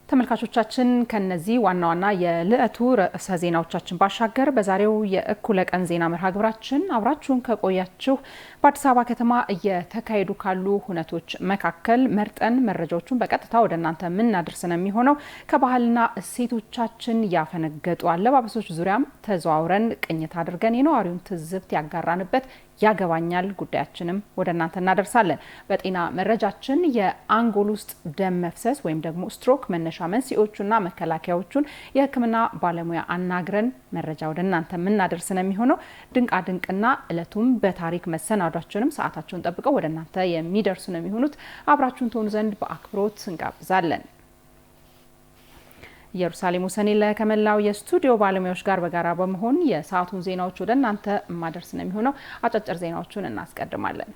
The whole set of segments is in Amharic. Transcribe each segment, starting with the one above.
ተመልካቾቻችን ከነዚህ ዋና የዕለቱ ርዕሰ ዜናዎቻችን ባሻገር በዛሬው የእኩለ ቀን ዜና መርሃ ግብራችን አብራችሁን ከቆያችሁ በአዲስ አበባ ከተማ እየተካሄዱ ካሉ ሁነቶች መካከል መርጠን መረጃዎቹን በቀጥታ ወደ እናንተ የምናደርስ ነው የሚሆነው። ከባህልና እሴቶቻችን ያፈነገጡ አለባበሶች ዙሪያም ተዘዋውረን ቅኝት አድርገን የነዋሪውን ትዝብት ያጋራንበት ያገባኛል ጉዳያችንም ወደ እናንተ እናደርሳለን። በጤና መረጃችን የአንጎል ውስጥ ደም መፍሰስ ወይም ደግሞ ስትሮክ መነሻ መንስኤዎቹና መከላከያዎቹን የሕክምና ባለሙያ አናግረን መረጃ ወደ እናንተ የምናደርስ ነው የሚሆነው። ድንቅና ዕለቱም በታሪክ መሰናዷችንም ሰዓታቸውን ጠብቀው ወደ እናንተ የሚደርሱ ነው የሚሆኑት። አብራችሁን ትሆኑ ዘንድ በአክብሮት እንጋብዛለን። ኢየሩሳሌም ወሰኔለ ከመላው የስቱዲዮ ባለሙያዎች ጋር በጋራ በመሆን የሰዓቱን ዜናዎች ወደ እናንተ ማድረስ ነው የሚሆነው። አጫጭር ዜናዎቹን እናስቀድማለን።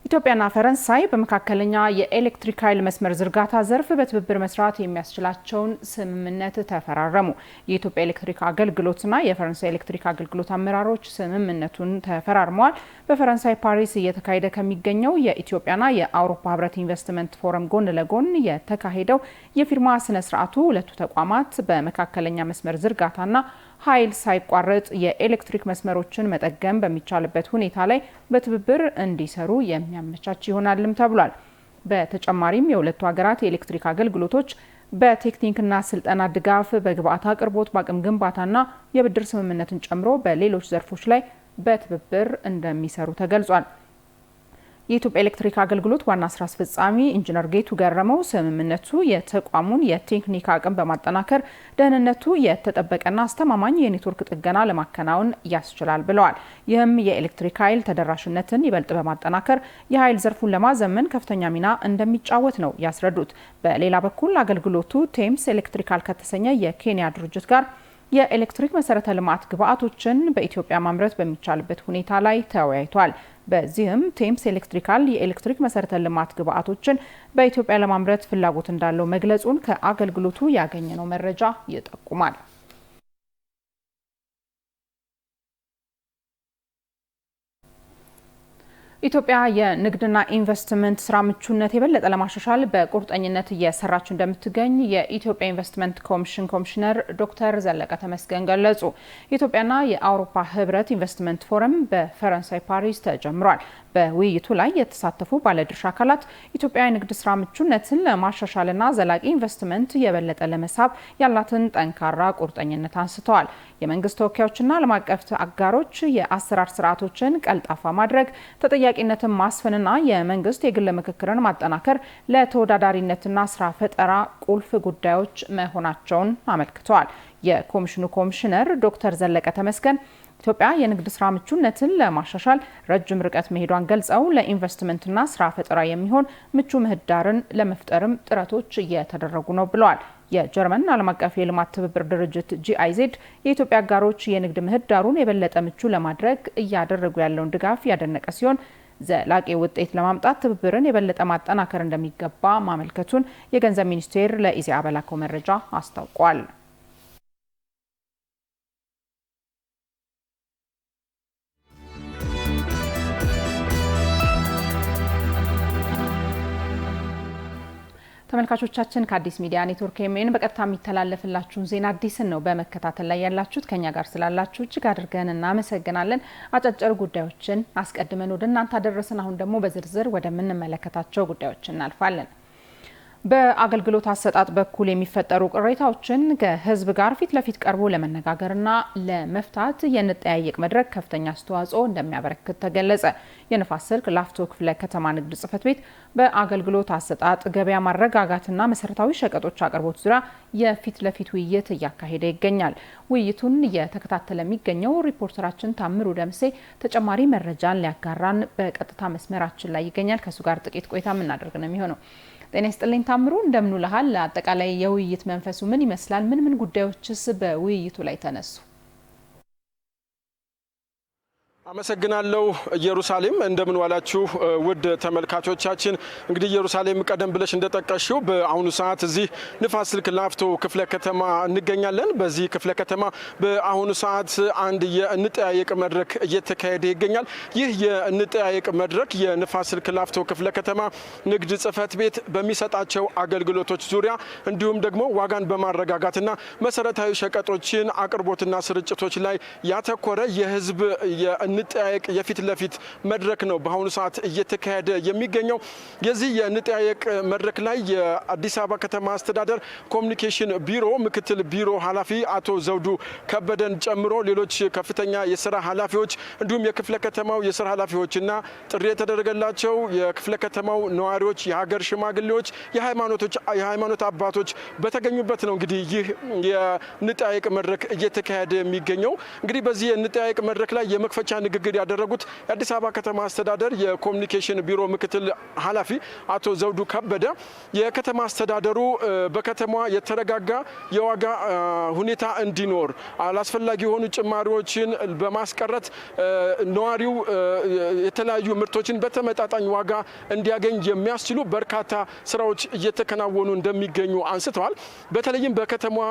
ኢትዮጵያና ፈረንሳይ በመካከለኛ የኤሌክትሪክ ኃይል መስመር ዝርጋታ ዘርፍ በትብብር መስራት የሚያስችላቸውን ስምምነት ተፈራረሙ። የኢትዮጵያ ኤሌክትሪክ አገልግሎትና የፈረንሳይ ኤሌክትሪክ አገልግሎት አመራሮች ስምምነቱን ተፈራርመዋል። በፈረንሳይ ፓሪስ እየተካሄደ ከሚገኘው የኢትዮጵያና የአውሮፓ ህብረት ኢንቨስትመንት ፎረም ጎን ለጎን የተካሄደው የፊርማ ስነ ስርዓቱ ሁለቱ ተቋማት በመካከለኛ መስመር ዝርጋታና ኃይል ሳይቋረጥ የኤሌክትሪክ መስመሮችን መጠገም በሚቻልበት ሁኔታ ላይ በትብብር እንዲሰሩ የሚያመቻች ይሆናልም ተብሏል። በተጨማሪም የሁለቱ ሀገራት የኤሌክትሪክ አገልግሎቶች በቴክኒክና ስልጠና ድጋፍ፣ በግብአት አቅርቦት፣ በአቅም ግንባታና የብድር ስምምነትን ጨምሮ በሌሎች ዘርፎች ላይ በትብብር እንደሚሰሩ ተገልጿል። የኢትዮጵያ ኤሌክትሪክ አገልግሎት ዋና ስራ አስፈጻሚ ኢንጂነር ጌቱ ገረመው ስምምነቱ የተቋሙን የቴክኒክ አቅም በማጠናከር ደህንነቱ የተጠበቀና አስተማማኝ የኔትወርክ ጥገና ለማከናወን ያስችላል ብለዋል። ይህም የኤሌክትሪክ ኃይል ተደራሽነትን ይበልጥ በማጠናከር የኃይል ዘርፉን ለማዘመን ከፍተኛ ሚና እንደሚጫወት ነው ያስረዱት። በሌላ በኩል አገልግሎቱ ቴምስ ኤሌክትሪካል ከተሰኘ የኬንያ ድርጅት ጋር የኤሌክትሪክ መሰረተ ልማት ግብአቶችን በኢትዮጵያ ማምረት በሚቻልበት ሁኔታ ላይ ተወያይቷል። በዚህም ቴምስ ኤሌክትሪካል የኤሌክትሪክ መሰረተ ልማት ግብአቶችን በኢትዮጵያ ለማምረት ፍላጎት እንዳለው መግለጹን ከአገልግሎቱ ያገኘነው መረጃ ይጠቁማል። ኢትዮጵያ የንግድና ኢንቨስትመንት ስራ ምቹነት የበለጠ ለማሻሻል በቁርጠኝነት እየሰራች እንደምትገኝ የኢትዮጵያ ኢንቨስትመንት ኮሚሽን ኮሚሽነር ዶክተር ዘለቀ ተመስገን ገለጹ። የኢትዮጵያና የአውሮፓ ህብረት ኢንቨስትመንት ፎረም በፈረንሳይ ፓሪስ ተጀምሯል። በውይይቱ ላይ የተሳተፉ ባለድርሻ አካላት ኢትዮጵያ የንግድ ስራ ምቹነትን ለማሻሻልና ዘላቂ ኢንቨስትመንት የበለጠ ለመሳብ ያላትን ጠንካራ ቁርጠኝነት አንስተዋል። የመንግስት ተወካዮችና ዓለም አቀፍ አጋሮች የአሰራር ስርዓቶችን ቀልጣፋ ማድረግ፣ ተጠያቂነትን ማስፈንና የመንግስት የግል ምክክርን ማጠናከር ለተወዳዳሪነትና ስራ ፈጠራ ቁልፍ ጉዳዮች መሆናቸውን አመልክተዋል። የኮሚሽኑ ኮሚሽነር ዶክተር ዘለቀ ተመስገን ኢትዮጵያ የንግድ ስራ ምቹነትን ለማሻሻል ረጅም ርቀት መሄዷን ገልጸው ለኢንቨስትመንትና ስራ ፈጠራ የሚሆን ምቹ ምህዳርን ለመፍጠርም ጥረቶች እየተደረጉ ነው ብለዋል። የጀርመን ዓለም አቀፍ የልማት ትብብር ድርጅት GIZ የኢትዮጵያ አጋሮች የንግድ ምህዳሩን የበለጠ ምቹ ለማድረግ እያደረጉ ያለውን ድጋፍ ያደነቀ ሲሆን ዘላቂ ውጤት ለማምጣት ትብብርን የበለጠ ማጠናከር እንደሚገባ ማመልከቱን የገንዘብ ሚኒስቴር ለኢዜአ በላከው መረጃ አስታውቋል። ተመልካቾቻችን ከአዲስ ሚዲያ ኔትወርክ ኤምኤን በቀጥታ የሚተላለፍላችሁን ዜና አዲስን ነው በመከታተል ላይ ያላችሁት። ከኛ ጋር ስላላችሁ እጅግ አድርገን እናመሰግናለን። አጫጭር ጉዳዮችን አስቀድመን ወደ እናንተ አደረስን። አሁን ደግሞ በዝርዝር ወደምንመለከታቸው ጉዳዮች እናልፋለን። በአገልግሎት አሰጣጥ በኩል የሚፈጠሩ ቅሬታዎችን ከህዝብ ጋር ፊት ለፊት ቀርቦ ለመነጋገርና ለመፍታት የንጠያየቅ መድረክ ከፍተኛ አስተዋጽኦ እንደሚያበረክት ተገለጸ። የንፋስ ስልክ ላፍቶ ክፍለ ከተማ ንግድ ጽሕፈት ቤት በአገልግሎት አሰጣጥ ገበያ ማረጋጋትና መሰረታዊ ሸቀጦች አቅርቦት ዙሪያ የፊት ለፊት ውይይት እያካሄደ ይገኛል። ውይይቱን እየተከታተለ የሚገኘው ሪፖርተራችን ታምሩ ደምሴ ተጨማሪ መረጃን ሊያጋራን በቀጥታ መስመራችን ላይ ይገኛል። ከሱ ጋር ጥቂት ቆይታ የምናደርግ ነው የሚሆነው። ጤና ይስጥልኝ ታምሩ፣ እንደምን ውለሃል? አጠቃላይ የውይይት መንፈሱ ምን ይመስላል? ምን ጉዳዮችስ በውይይቱ ላይ ተነሱ? አመሰግናለሁ ኢየሩሳሌም። እንደምን ዋላችሁ ውድ ተመልካቾቻችን። እንግዲህ ኢየሩሳሌም ቀደም ብለሽ እንደጠቀሽው በአሁኑ ሰዓት እዚህ ንፋስ ስልክ ላፍቶ ክፍለ ከተማ እንገኛለን። በዚህ ክፍለ ከተማ በአሁኑ ሰዓት አንድ የንጠያየቅ መድረክ እየተካሄደ ይገኛል። ይህ የንጠያየቅ መድረክ የንፋስ ስልክ ላፍቶ ክፍለ ከተማ ንግድ ጽሕፈት ቤት በሚሰጣቸው አገልግሎቶች ዙሪያ እንዲሁም ደግሞ ዋጋን በማረጋጋትና መሰረታዊ ሸቀጦችን አቅርቦትና ስርጭቶች ላይ ያተኮረ የህዝብ ንጠያየቅ የፊት ለፊት መድረክ ነው በአሁኑ ሰዓት እየተካሄደ የሚገኘው። የዚህ የንጠያየቅ መድረክ ላይ የአዲስ አበባ ከተማ አስተዳደር ኮሚኒኬሽን ቢሮ ምክትል ቢሮ ኃላፊ አቶ ዘውዱ ከበደን ጨምሮ ሌሎች ከፍተኛ የስራ ኃላፊዎች እንዲሁም የክፍለ ከተማው የስራ ኃላፊዎችና ጥሪ የተደረገላቸው የክፍለ ከተማው ነዋሪዎች፣ የሀገር ሽማግሌዎች፣ የሃይማኖት አባቶች በተገኙበት ነው እንግዲህ ይህ የንጠያየቅ መድረክ እየተካሄደ የሚገኘው። እንግዲህ በዚህ የንጠያየቅ መድረክ ላይ የመክፈቻ ንግግር ያደረጉት የአዲስ አበባ ከተማ አስተዳደር የኮሚኒኬሽን ቢሮ ምክትል ኃላፊ አቶ ዘውዱ ከበደ የከተማ አስተዳደሩ በከተማዋ የተረጋጋ የዋጋ ሁኔታ እንዲኖር አላስፈላጊ የሆኑ ጭማሪዎችን በማስቀረት ነዋሪው የተለያዩ ምርቶችን በተመጣጣኝ ዋጋ እንዲያገኝ የሚያስችሉ በርካታ ስራዎች እየተከናወኑ እንደሚገኙ አንስተዋል። በተለይም በከተማዋ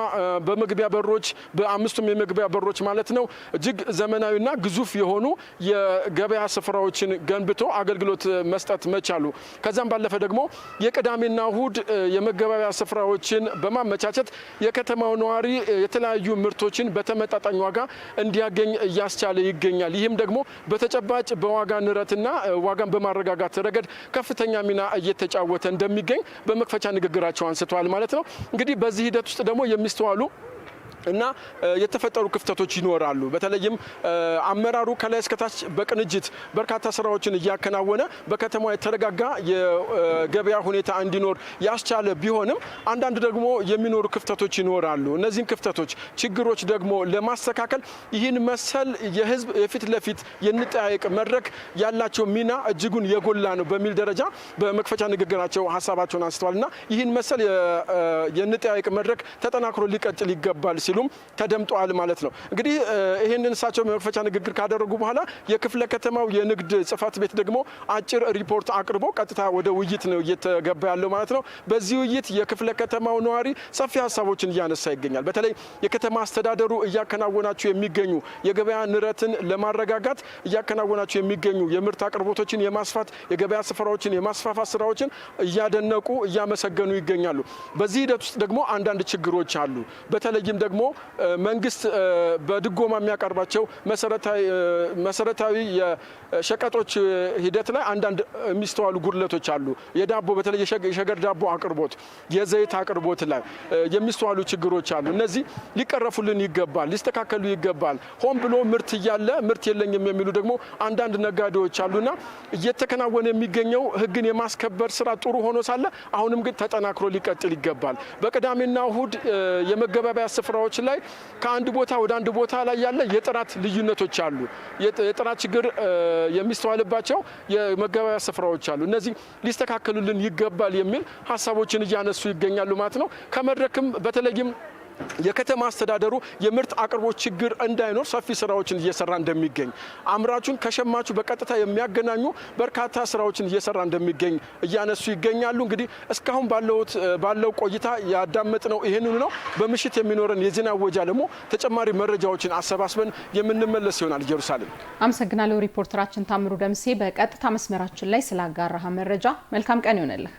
በመግቢያ በሮች በአምስቱም የመግቢያ በሮች ማለት ነው እጅግ ዘመናዊና ግዙፍ የሆኑ የገበያ ስፍራዎችን ገንብቶ አገልግሎት መስጠት መቻሉ ከዛም ባለፈ ደግሞ የቅዳሜና እሁድ የመገበያያ ስፍራዎችን በማመቻቸት የከተማው ነዋሪ የተለያዩ ምርቶችን በተመጣጣኝ ዋጋ እንዲያገኝ እያስቻለ ይገኛል። ይህም ደግሞ በተጨባጭ በዋጋ ንረትና ዋጋን በማረጋጋት ረገድ ከፍተኛ ሚና እየተጫወተ እንደሚገኝ በመክፈቻ ንግግራቸው አንስተዋል ማለት ነው። እንግዲህ በዚህ ሂደት ውስጥ ደግሞ የሚስተዋሉ እና የተፈጠሩ ክፍተቶች ይኖራሉ። በተለይም አመራሩ ከላይ እስከታች በቅንጅት በርካታ ስራዎችን እያከናወነ በከተማ የተረጋጋ የገበያ ሁኔታ እንዲኖር ያስቻለ ቢሆንም አንዳንድ ደግሞ የሚኖሩ ክፍተቶች ይኖራሉ። እነዚህን ክፍተቶች፣ ችግሮች ደግሞ ለማስተካከል ይህን መሰል የህዝብ የፊት ለፊት የንጠያየቅ መድረክ ያላቸው ሚና እጅጉን የጎላ ነው በሚል ደረጃ በመክፈቻ ንግግራቸው ሀሳባቸውን አንስተዋልና ይህን መሰል የንጠያየቅ መድረክ ተጠናክሮ ሊቀጥል ይገባል ሲሉም ተደምጠዋል ማለት ነው። እንግዲህ ይህንን እሳቸው መክፈቻ ንግግር ካደረጉ በኋላ የክፍለ ከተማው የንግድ ጽሕፈት ቤት ደግሞ አጭር ሪፖርት አቅርቦ ቀጥታ ወደ ውይይት ነው እየተገባ ያለው ማለት ነው። በዚህ ውይይት የክፍለ ከተማው ነዋሪ ሰፊ ሀሳቦችን እያነሳ ይገኛል። በተለይ የከተማ አስተዳደሩ እያከናወናቸው የሚገኙ የገበያ ንረትን ለማረጋጋት እያከናወናቸው የሚገኙ የምርት አቅርቦቶችን የማስፋት የገበያ ስፍራዎችን የማስፋፋት ስራዎችን እያደነቁ እያመሰገኑ ይገኛሉ። በዚህ ሂደት ውስጥ ደግሞ አንዳንድ ችግሮች አሉ። በተለይም ደግሞ መንግስት በድጎማ የሚያቀርባቸው መሰረታዊ የሸቀጦች ሂደት ላይ አንዳንድ የሚስተዋሉ ጉድለቶች አሉ። የዳቦ በተለይ የሸገር ዳቦ አቅርቦት፣ የዘይት አቅርቦት ላይ የሚስተዋሉ ችግሮች አሉ። እነዚህ ሊቀረፉልን ይገባል፣ ሊስተካከሉ ይገባል። ሆን ብሎ ምርት እያለ ምርት የለኝም የሚሉ ደግሞ አንዳንድ ነጋዴዎች አሉና እየተከናወነ የሚገኘው ሕግን የማስከበር ስራ ጥሩ ሆኖ ሳለ አሁንም ግን ተጠናክሮ ሊቀጥል ይገባል። በቅዳሜና እሁድ የመገበያያ ስፍራዎች ላይ ከአንድ ቦታ ወደ አንድ ቦታ ላይ ያለ የጥራት ልዩነቶች አሉ። የጥራት ችግር የሚስተዋልባቸው የመገበያያ ስፍራዎች አሉ። እነዚህ ሊስተካከሉልን ይገባል የሚል ሀሳቦችን እያነሱ ይገኛሉ ማለት ነው። ከመድረክም በተለይም የከተማ አስተዳደሩ የምርት አቅርቦት ችግር እንዳይኖር ሰፊ ስራዎችን እየሰራ እንደሚገኝ፣ አምራቹን ከሸማቹ በቀጥታ የሚያገናኙ በርካታ ስራዎችን እየሰራ እንደሚገኝ እያነሱ ይገኛሉ። እንግዲህ እስካሁን ባለው ቆይታ ያዳመጥነው ይህንኑ ነው። በምሽት የሚኖረን የዜና ወጃ ደግሞ ተጨማሪ መረጃዎችን አሰባስበን የምንመለስ ይሆናል። ኢየሩሳሌም፣ አመሰግናለሁ። ሪፖርተራችን ታምሩ ደምሴ በቀጥታ መስመራችን ላይ ስላጋራህ መረጃ መልካም ቀን ይሆንልህ።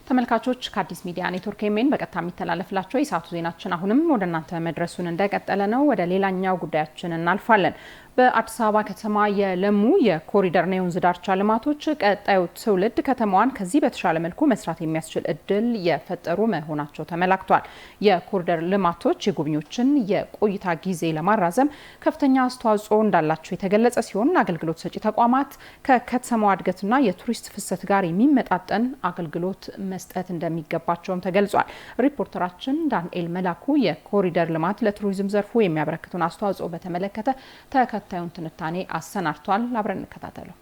ተመልካቾች ከአዲስ ሚዲያ ኔትወርክ ኤሜን በቀጥታ የሚተላለፍላቸው የሰዓቱ ዜናችን አሁንም ወደ እናንተ መድረሱን እንደቀጠለ ነው። ወደ ሌላኛው ጉዳያችን እናልፋለን። በአዲስ አበባ ከተማ የለሙ የኮሪደርና የወንዝ ዳርቻ ልማቶች ቀጣዩ ትውልድ ከተማዋን ከዚህ በተሻለ መልኩ መስራት የሚያስችል እድል የፈጠሩ መሆናቸው ተመላክቷል። የኮሪደር ልማቶች የጎብኚዎችን የቆይታ ጊዜ ለማራዘም ከፍተኛ አስተዋጽኦ እንዳላቸው የተገለጸ ሲሆን አገልግሎት ሰጪ ተቋማት ከከተማዋ እድገትና የቱሪስት ፍሰት ጋር የሚመጣጠን አገልግሎት መስጠት እንደሚገባቸውም ተገልጿል። ሪፖርተራችን ዳንኤል መላኩ የኮሪደር ልማት ለቱሪዝም ዘርፉ የሚያበረክቱን አስተዋጽኦ በተመለከተ ተከታዩን ትንታኔ አሰናድቷል። አብረን እንከታተለው።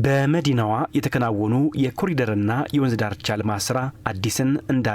በመዲናዋ የተከናወኑ የኮሪደርና የወንዝ ዳርቻ ልማት ስራ አዲስን እንደ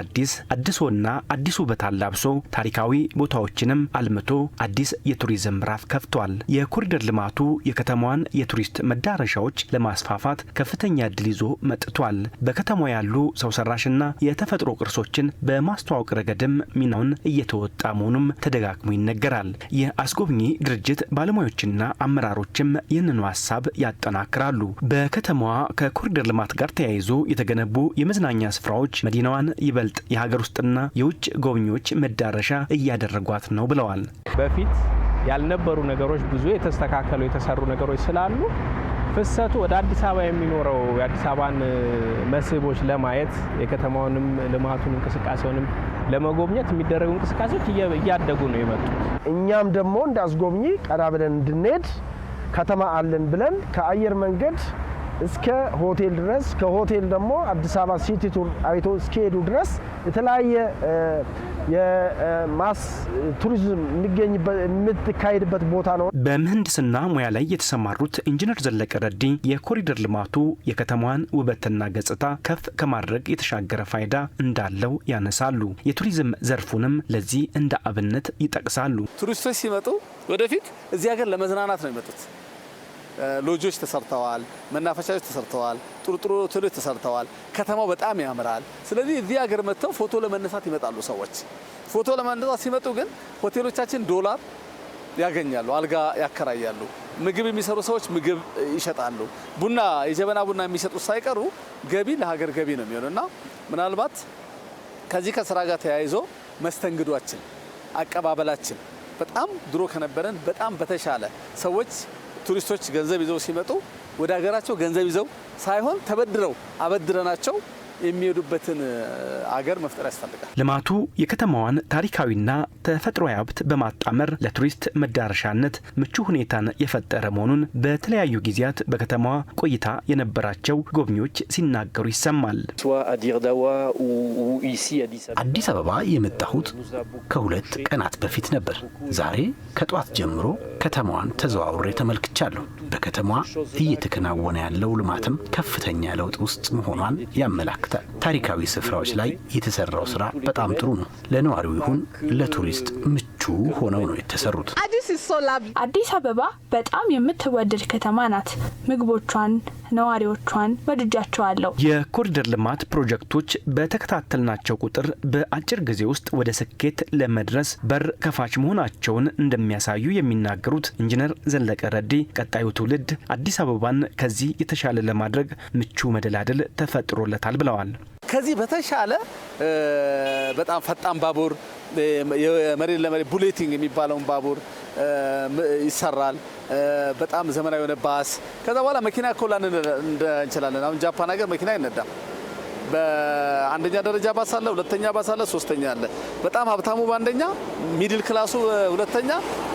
አዲሶና አዲሱ በታላብሶ ታሪካዊ ቦታዎችንም አልምቶ አዲስ የቱሪዝም ምዕራፍ ከፍቷል። የኮሪደር ልማቱ የከተማዋን የቱሪስት መዳረሻዎች ለማስፋፋት ከፍተኛ እድል ይዞ መጥቷል። በከተማዋ ያሉ ሰው ሰራሽና የተፈጥሮ ቅርሶችን በማስተዋወቅ ረገድም ሚናውን እየተወጣ መሆኑም ተደጋግሞ ይነገራል። የአስጎብኚ ድርጅት ባለሙያዎችና አመራሮችም ይህንኑ ሀሳብ ያጠናክራሉ። በከተማዋ ከኮሪደር ልማት ጋር ተያይዞ የተገነቡ የመዝናኛ ስፍራዎች መዲናዋን ይበልጥ የሀገር ውስጥና የውጭ ጎብኚዎች መዳረሻ እያደረጓት ነው ብለዋል። በፊት ያልነበሩ ነገሮች ብዙ የተስተካከሉ የተሰሩ ነገሮች ስላሉ ፍሰቱ ወደ አዲስ አበባ የሚኖረው የአዲስ አበባን መስህቦች ለማየት የከተማውንም ልማቱን እንቅስቃሴውንም ለመጎብኘት የሚደረጉ እንቅስቃሴዎች እያደጉ ነው የመጡት። እኛም ደግሞ እንዳስጎብኚ ቀና ብለን እንድንሄድ ከተማ አለን ብለን ከአየር መንገድ እስከ ሆቴል ድረስ ከሆቴል ደግሞ አዲስ አበባ ሲቲ ቱር አይቶ እስከሄዱ ድረስ የተለያየ የማስ ቱሪዝም የሚካሄድበት ቦታ ነው። በምህንድስና ሙያ ላይ የተሰማሩት ኢንጂነር ዘለቀ ረዲ የኮሪደር ልማቱ የከተማዋን ውበትና ገጽታ ከፍ ከማድረግ የተሻገረ ፋይዳ እንዳለው ያነሳሉ። የቱሪዝም ዘርፉንም ለዚህ እንደ አብነት ይጠቅሳሉ። ቱሪስቶች ሲመጡ ወደፊት እዚህ ሀገር ለመዝናናት ነው የሚመጡት። ሎጆች ተሰርተዋል፣ መናፈሻዎች ተሰርተዋል፣ ጥሩ ሆቴሎች ተሰርተዋል። ከተማው በጣም ያምራል። ስለዚህ እዚህ ሀገር መጥተው ፎቶ ለመነሳት ይመጣሉ ሰዎች። ፎቶ ለመነሳት ሲመጡ ግን ሆቴሎቻችን ዶላር ያገኛሉ፣ አልጋ ያከራያሉ። ምግብ የሚሰሩ ሰዎች ምግብ ይሸጣሉ። ቡና የጀበና ቡና የሚሸጡት ሳይቀሩ ገቢ ለሀገር ገቢ ነው የሚሆነውና ምናልባት ከዚህ ከስራ ጋር ተያይዞ መስተንግዷችን፣ አቀባበላችን በጣም ድሮ ከነበረን በጣም በተሻለ ሰዎች ቱሪስቶች ገንዘብ ይዘው ሲመጡ ወደ ሀገራቸው ገንዘብ ይዘው ሳይሆን ተበድረው አበድረናቸው የሚሄዱበትን አገር መፍጠር ያስፈልጋል። ልማቱ የከተማዋን ታሪካዊና ተፈጥሯዊ ሀብት በማጣመር ለቱሪስት መዳረሻነት ምቹ ሁኔታን የፈጠረ መሆኑን በተለያዩ ጊዜያት በከተማዋ ቆይታ የነበራቸው ጎብኚዎች ሲናገሩ ይሰማል። አዲስ አበባ የመጣሁት ከ2 ቀናት በፊት ነበር። ዛሬ ከጧት ጀምሮ ከተማዋን ተዘዋውሬ ተመልክቻለሁ። በከተማዋ እየተከናወነ ያለው ልማትም ከፍተኛ ለውጥ ውስጥ መሆኗን ያመላክታል። ታሪካዊ ስፍራዎች ላይ የተሰራው ስራ በጣም ጥሩ ነው። ለነዋሪው ይሁን ለቱሪስት ምቹ ሆነው ነው የተሰሩት። አዲስ አበባ በጣም የምትወደድ ከተማ ናት። ምግቦቿን፣ ነዋሪዎቿን ወድጃቸዋለሁ። የኮሪደር ልማት ፕሮጀክቶች በተከታተልናቸው ቁጥር በአጭር ጊዜ ውስጥ ወደ ስኬት ለመድረስ በር ከፋች መሆናቸውን እንደሚያሳዩ የሚናገሩት ኢንጂነር ዘለቀ ረዲ ቀጣዩ ትውልድ አዲስ አበባን ከዚህ የተሻለ ለማድረግ ምቹ መደላደል ተፈጥሮለታል ብለዋል። ከዚህ በተሻለ በጣም ፈጣን ባቡር የመሬት ለመሬት ቡሌቲንግ የሚባለውን ባቡር ይሰራል። በጣም ዘመናዊ የሆነ ባስ ከዛ በኋላ መኪና ኮላን እንችላለን። አሁን ጃፓን ሀገር መኪና አይነዳም። በአንደኛ ደረጃ ባስ አለ፣ ሁለተኛ ባስ አለ፣ ሶስተኛ አለ። በጣም ሀብታሙ በአንደኛ፣ ሚድል ክላሱ ሁለተኛ፣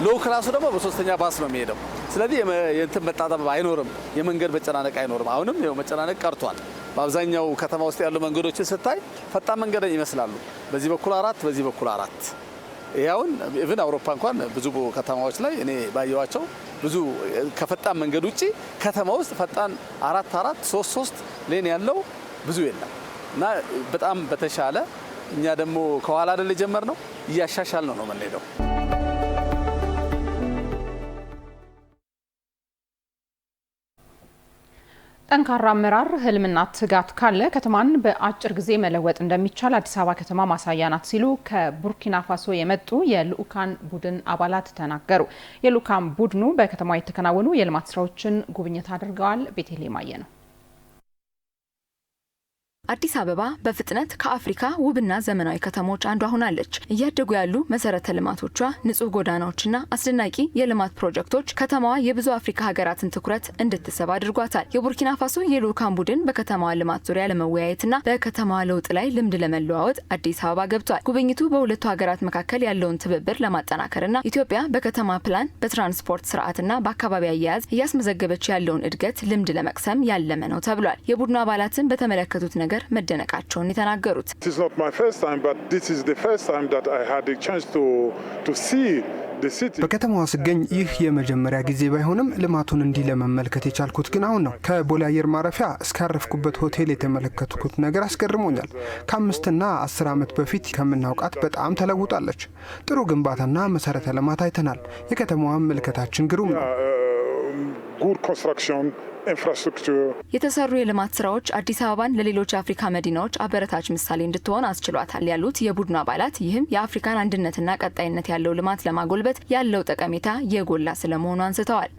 ሎው ክላሱ ደግሞ በሶስተኛ ባስ ነው የሚሄደው። ስለዚህ የእንትን መጣጣም አይኖርም፣ የመንገድ መጨናነቅ አይኖርም። አሁንም ይኸው መጨናነቅ ቀርቷል። በአብዛኛው ከተማ ውስጥ ያሉ መንገዶችን ስታይ ፈጣን መንገድ ይመስላሉ። በዚህ በኩል 4 በዚህ በኩል 4። ይሄውን ኢቭን አውሮፓ እንኳን ብዙ ከተማዎች ላይ እኔ ባየዋቸው ብዙ ከፈጣን መንገድ ውጪ ከተማ ውስጥ ፈጣን 4 3 ሌን ያለው ብዙ የለም እና በጣም በተሻለ እኛ ደግሞ ከኋላ አይደል የጀመርነው እያሻሻል ነው የምንሄደው። ጠንካራ አመራር፣ ህልምና ትጋት ካለ ከተማን በአጭር ጊዜ መለወጥ እንደሚቻል አዲስ አበባ ከተማ ማሳያ ናት ሲሉ ከቡርኪና ፋሶ የመጡ የልኡካን ቡድን አባላት ተናገሩ። የልኡካን ቡድኑ በከተማዋ የተከናወኑ የልማት ስራዎችን ጉብኝት አድርገዋል። ቤተልሔም አየ ነው። አዲስ አበባ በፍጥነት ከአፍሪካ ውብና ዘመናዊ ከተሞች አንዷ ሆናለች። እያደጉ ያሉ መሰረተ ልማቶቿ፣ ንጹህ ጎዳናዎችና አስደናቂ የልማት ፕሮጀክቶች ከተማዋ የብዙ አፍሪካ ሀገራትን ትኩረት እንድትስብ አድርጓታል። የቡርኪና ፋሶ የልኡካን ቡድን በከተማዋ ልማት ዙሪያ ለመወያየትና በከተማዋ ለውጥ ላይ ልምድ ለመለዋወጥ አዲስ አበባ ገብቷል። ጉብኝቱ በሁለቱ ሀገራት መካከል ያለውን ትብብር ለማጠናከርና ኢትዮጵያ በከተማ ፕላን፣ በትራንስፖርት ስርዓትና በአካባቢ አያያዝ እያስመዘገበች ያለውን እድገት ልምድ ለመቅሰም ያለመ ነው ተብሏል። የቡድኑ አባላትን በተመለከቱት ነገር መደነቃቸውን የተናገሩት በከተማዋ ስገኝ ይህ የመጀመሪያ ጊዜ ባይሆንም ልማቱን እንዲህ ለመመልከት የቻልኩት ግን አሁን ነው። ከቦሌ አየር ማረፊያ እስካረፍኩበት ሆቴል የተመለከትኩት ነገር አስገርሞኛል። ከ5 እና 10 ዓመት በፊት ከምናውቃት በጣም ተለውጣለች። ጥሩ ግንባታና መሰረተ ልማት አይተናል። የከተማዋን ምልከታችን ግሩም ነው። የተሰሩ የልማት ስራዎች አዲስ አበባን ለሌሎች የአፍሪካ መዲናዎች አበረታች ምሳሌ እንድትሆን አስችሏታል ያሉት የቡድኑ አባላት ይህም የአፍሪካን አንድነትና ቀጣይነት ያለው ልማት ለማጎልበት ያለው ጠቀሜታ የጎላ ስለመሆኑ አንስተዋል።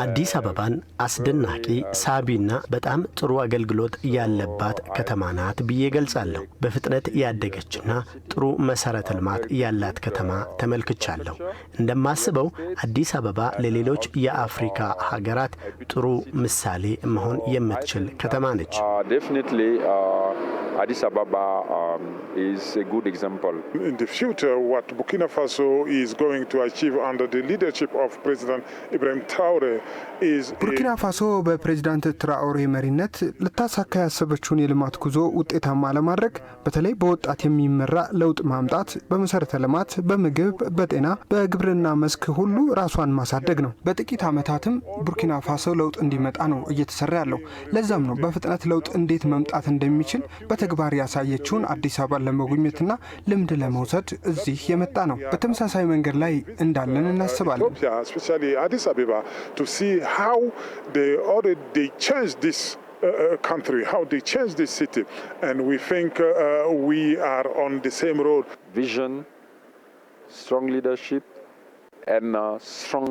አዲስ አበባን አስደናቂ ሳቢና በጣም ጥሩ አገልግሎት ያለባት ከተማ ናት ብዬ ገልጻለሁ። በፍጥነት ያደገችና ጥሩ መሰረተ ልማት ያላት ከተማ ተመልክቻለሁ። እንደማስበው አዲስ አበባ ለሌሎች የአፍሪካ ሀገራት ጥሩ ምሳሌ መሆን የምትችል ከተማ ነች። Addis Ababa is a good example. In the future, what Burkina Faso is going to achieve under the leadership of President Ibrahim Traoré is ቡርኪና ፋሶ በፕሬዝዳንት ትራኦሬ መሪነት ልታሳካ ያሰበችውን የልማት ጉዞ ውጤታማ ለማድረግ በተለይ በወጣት የሚመራ ለውጥ ማምጣት፣ በመሰረተ ልማት፣ በምግብ፣ በጤና፣ በግብርና መስክ ሁሉ ራሷን ማሳደግ ነው። በጥቂት ዓመታትም ቡርኪና ፋሶ ለውጥ እንዲመጣ ነው እየተሰራ ያለው። ለዛም ነው በፍጥነት ለውጥ እንዴት መምጣት እንደሚችል በተግባር ያሳየችውን አዲስ አበባን ለመጎብኘትና ልምድ ለመውሰድ እዚህ የመጣ ነው። በተመሳሳይ መንገድ ላይ እንዳለን እናስባለን። how they changed this country, how they changed this city, and we think we are on the same road. Vision, strong leadership, and strong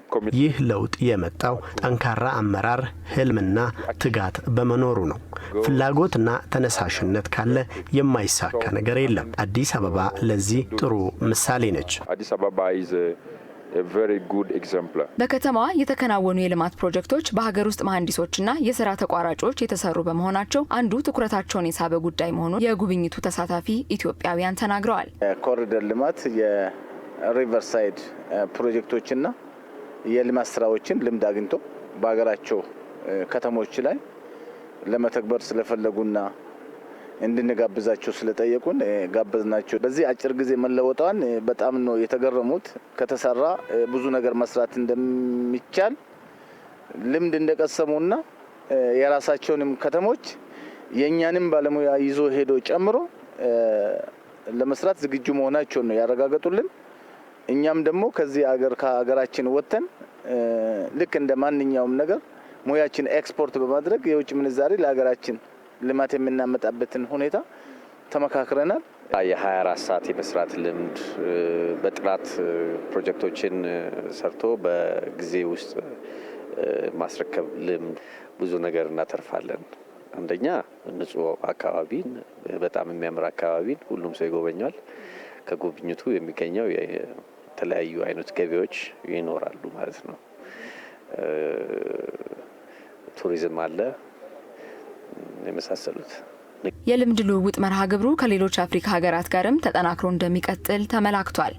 commitment. ይህ ለውጥ የመጣው ጠንካራ አመራር፣ ህልምና ትጋት በመኖሩ ነው። ፍላጎትና ተነሳሽነት ካለ የማይሳካ ነገር የለም። አዲስ አበባ ለዚህ ጥሩ ምሳሌ ነች። አዲስ አበባ is a very good example. በከተማዋ የተከናወኑ የልማት ፕሮጀክቶች በሀገር ውስጥ መሐንዲሶችና የሥራ ተቋራጮች የተሰሩ በመሆናቸው አንዱ ትኩረታቸውን የሳበ ጉዳይ መሆኑን የጉብኝቱ ተሳታፊ ኢትዮጵያውያን ተናግረዋል። ኮሪደር ልማት የሪቨርሳይድ ፕሮጀክቶችና የልማት ስራዎችን ልምድ አግኝቶ በሀገራቸው ከተሞች ላይ ለመተግበር ስለፈለጉና እንድንጋብዛቸው ስለጠየቁን ጋበዝናቸው። በዚህ አጭር ጊዜ መለወጣን በጣም ነው የተገረሙት። ከተሰራ ብዙ ነገር መስራት እንደሚቻል ልምድ እንደቀሰሙና የራሳቸውንም ከተሞች የኛንም ባለሙያ ይዞ ሄዶ ጨምሮ ለመስራት ዝግጁ መሆናቸውን ነው ያረጋገጡልን። እኛም ደግሞ ከዚህ ከሀገራችን ወጥተን ልክ እንደ ማንኛውም ነገር ሙያችን ኤክስፖርት በማድረግ የውጭ ምንዛሪ ለሀገራችን ልማት የምናመጣበትን ሁኔታ ተመካክረናል። የ24 ሰዓት የመስራት ልምድ፣ በጥራት ፕሮጀክቶችን ሰርቶ በጊዜ ውስጥ ማስረከብ ልምድ፣ ብዙ ነገር እናተርፋለን። አንደኛ ንጹህ አካባቢን፣ በጣም የሚያምር አካባቢን ሁሉም ሰው ይጎበኛል። ከጉብኝቱ የሚገኘው የተለያዩ አይነት ገቢዎች ይኖራሉ ማለት ነው። ቱሪዝም አለ የመሳሰሉት። የልምድ ልውውጥ መርሃ ግብሩ ከሌሎች አፍሪካ ሀገራት ጋርም ተጠናክሮ እንደሚቀጥል ተመላክቷል።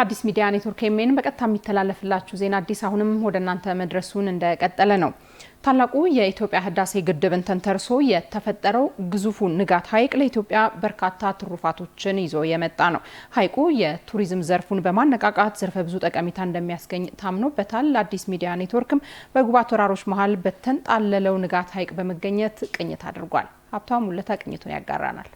ከአዲስ ሚዲያ ኔትወርክ ኤምኤን በቀጥታ የሚተላለፍላችሁ ዜና አዲስ አሁንም ወደ እናንተ መድረሱን እንደቀጠለ ነው። ታላቁ የኢትዮጵያ ህዳሴ ግድብን ተንተርሶ የተፈጠረው ግዙፉ ንጋት ሐይቅ ለኢትዮጵያ በርካታ ትሩፋቶችን ይዞ የመጣ ነው። ሐይቁ የቱሪዝም ዘርፉን በማነቃቃት ዘርፈ ብዙ ጠቀሜታ እንደሚያስገኝ ታምኖበታል። አዲስ ሚዲያ ኔትወርክም በጉባ ተራሮች መሃል በተንጣለለው ንጋት ሐይቅ በመገኘት ቅኝት አድርጓል። ሀብታሙ ሙለታ ቅኝቱን ያጋራናል።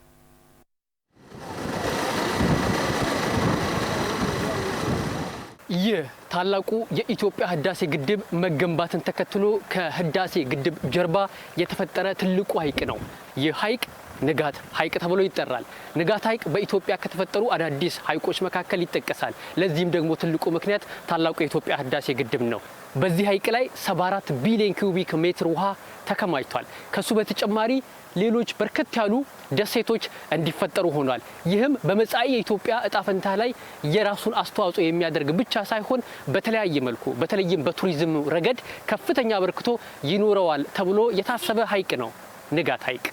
ይህ ታላቁ የኢትዮጵያ ህዳሴ ግድብ መገንባትን ተከትሎ ከህዳሴ ግድብ ጀርባ የተፈጠረ ትልቁ ሐይቅ ነው። ይህ ሐይቅ ንጋት ሐይቅ ተብሎ ይጠራል። ንጋት ሐይቅ በኢትዮጵያ ከተፈጠሩ አዳዲስ ሐይቆች መካከል ይጠቀሳል። ለዚህም ደግሞ ትልቁ ምክንያት ታላቁ የኢትዮጵያ ህዳሴ ግድብ ነው። በዚህ ሐይቅ ላይ 74 ቢሊዮን ኩቢክ ሜትር ውሃ ተከማችቷል። ከሱ በተጨማሪ ሌሎች በርከት ያሉ ደሴቶች እንዲፈጠሩ ሆኗል። ይህም በመጻኢ የኢትዮጵያ እጣ ፈንታ ላይ የራሱን አስተዋጽኦ የሚያደርግ ብቻ ሳይሆን በተለያየ መልኩ በተለይም በቱሪዝም ረገድ ከፍተኛ አበርክቶ ይኖረዋል ተብሎ የታሰበ ሐይቅ ነው ንጋት ሐይቅ።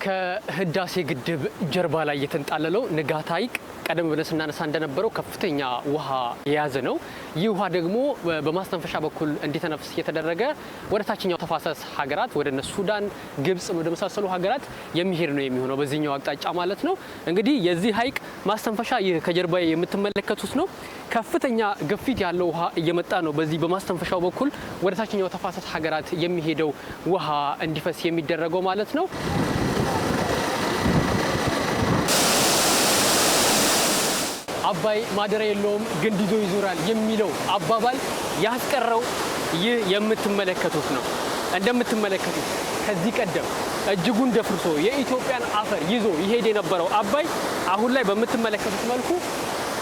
ከህዳሴ ግድብ ጀርባ ላይ የተንጣለለው ንጋት ሐይቅ ቀደም ብለን ስናነሳ እንደነበረው ከፍተኛ ውሃ የያዘ ነው። ይህ ውሃ ደግሞ በማስተንፈሻ በኩል እንዲተነፍስ የተደረገ ወደ ታችኛው ተፋሰስ ሀገራት ወደ ሱዳን፣ ግብጽ ወደ መሳሰሉ ሀገራት የሚሄድ ነው የሚሆነው በዚህኛው አቅጣጫ ማለት ነው። እንግዲህ የዚህ ሐይቅ ማስተንፈሻ ይህ ከጀርባ የምትመለከቱት ነው። ከፍተኛ ግፊት ያለው ውሃ እየመጣ ነው በዚህ በማስተንፈሻው በኩል ወደ ታችኛው ተፋሰስ ሀገራት የሚሄደው ውሃ እንዲፈስ የሚደረገው ማለት ነው። አባይ ማደሪያ የለውም ግንድ ይዞ ይዞራል የሚለው አባባል ያስቀረው ይህ የምትመለከቱት ነው። እንደምትመለከቱት ከዚህ ቀደም እጅጉን ደፍርሶ የኢትዮጵያን አፈር ይዞ ይሄድ የነበረው አባይ አሁን ላይ በምትመለከቱት መልኩ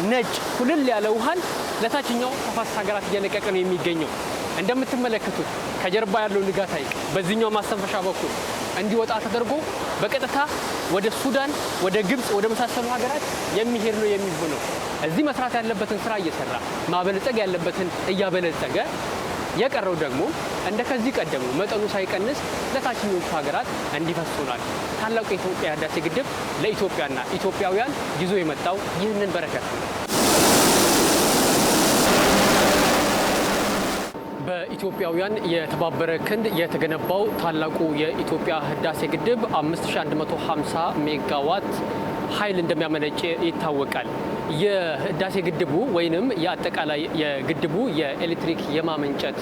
ነጭ ኩልል ያለ ውሃን ለታችኛው ተፋሰስ ሀገራት እየለቀቀ ነው የሚገኘው። እንደምትመለከቱት ከጀርባ ያለው ንጋት ሐይቅ በዚህኛው ማስተንፈሻ በኩል እንዲወጣ ተደርጎ በቀጥታ ወደ ሱዳን፣ ወደ ግብጽ፣ ወደ መሳሰሉ ሀገራት የሚሄድ ነው የሚሆነው። እዚህ መስራት ያለበትን ስራ እየሰራ ማበልጸግ ያለበትን እያበለጸገ የቀረው ደግሞ እንደ ከዚህ ቀደሙ መጠኑ ሳይቀንስ ለታችኞቹ ሀገራት እንዲፈሱናል። ታላቁ የኢትዮጵያ ህዳሴ ግድብ ለኢትዮጵያና ኢትዮጵያውያን ይዞ የመጣው ይህንን በረከት ነው። በኢትዮጵያውያን የተባበረ ክንድ የተገነባው ታላቁ የኢትዮጵያ ህዳሴ ግድብ 5150 ሜጋዋት ኃይል እንደሚያመነጭ ይታወቃል። የህዳሴ ግድቡ ወይንም የአጠቃላይ የግድቡ የኤሌክትሪክ የማመንጨት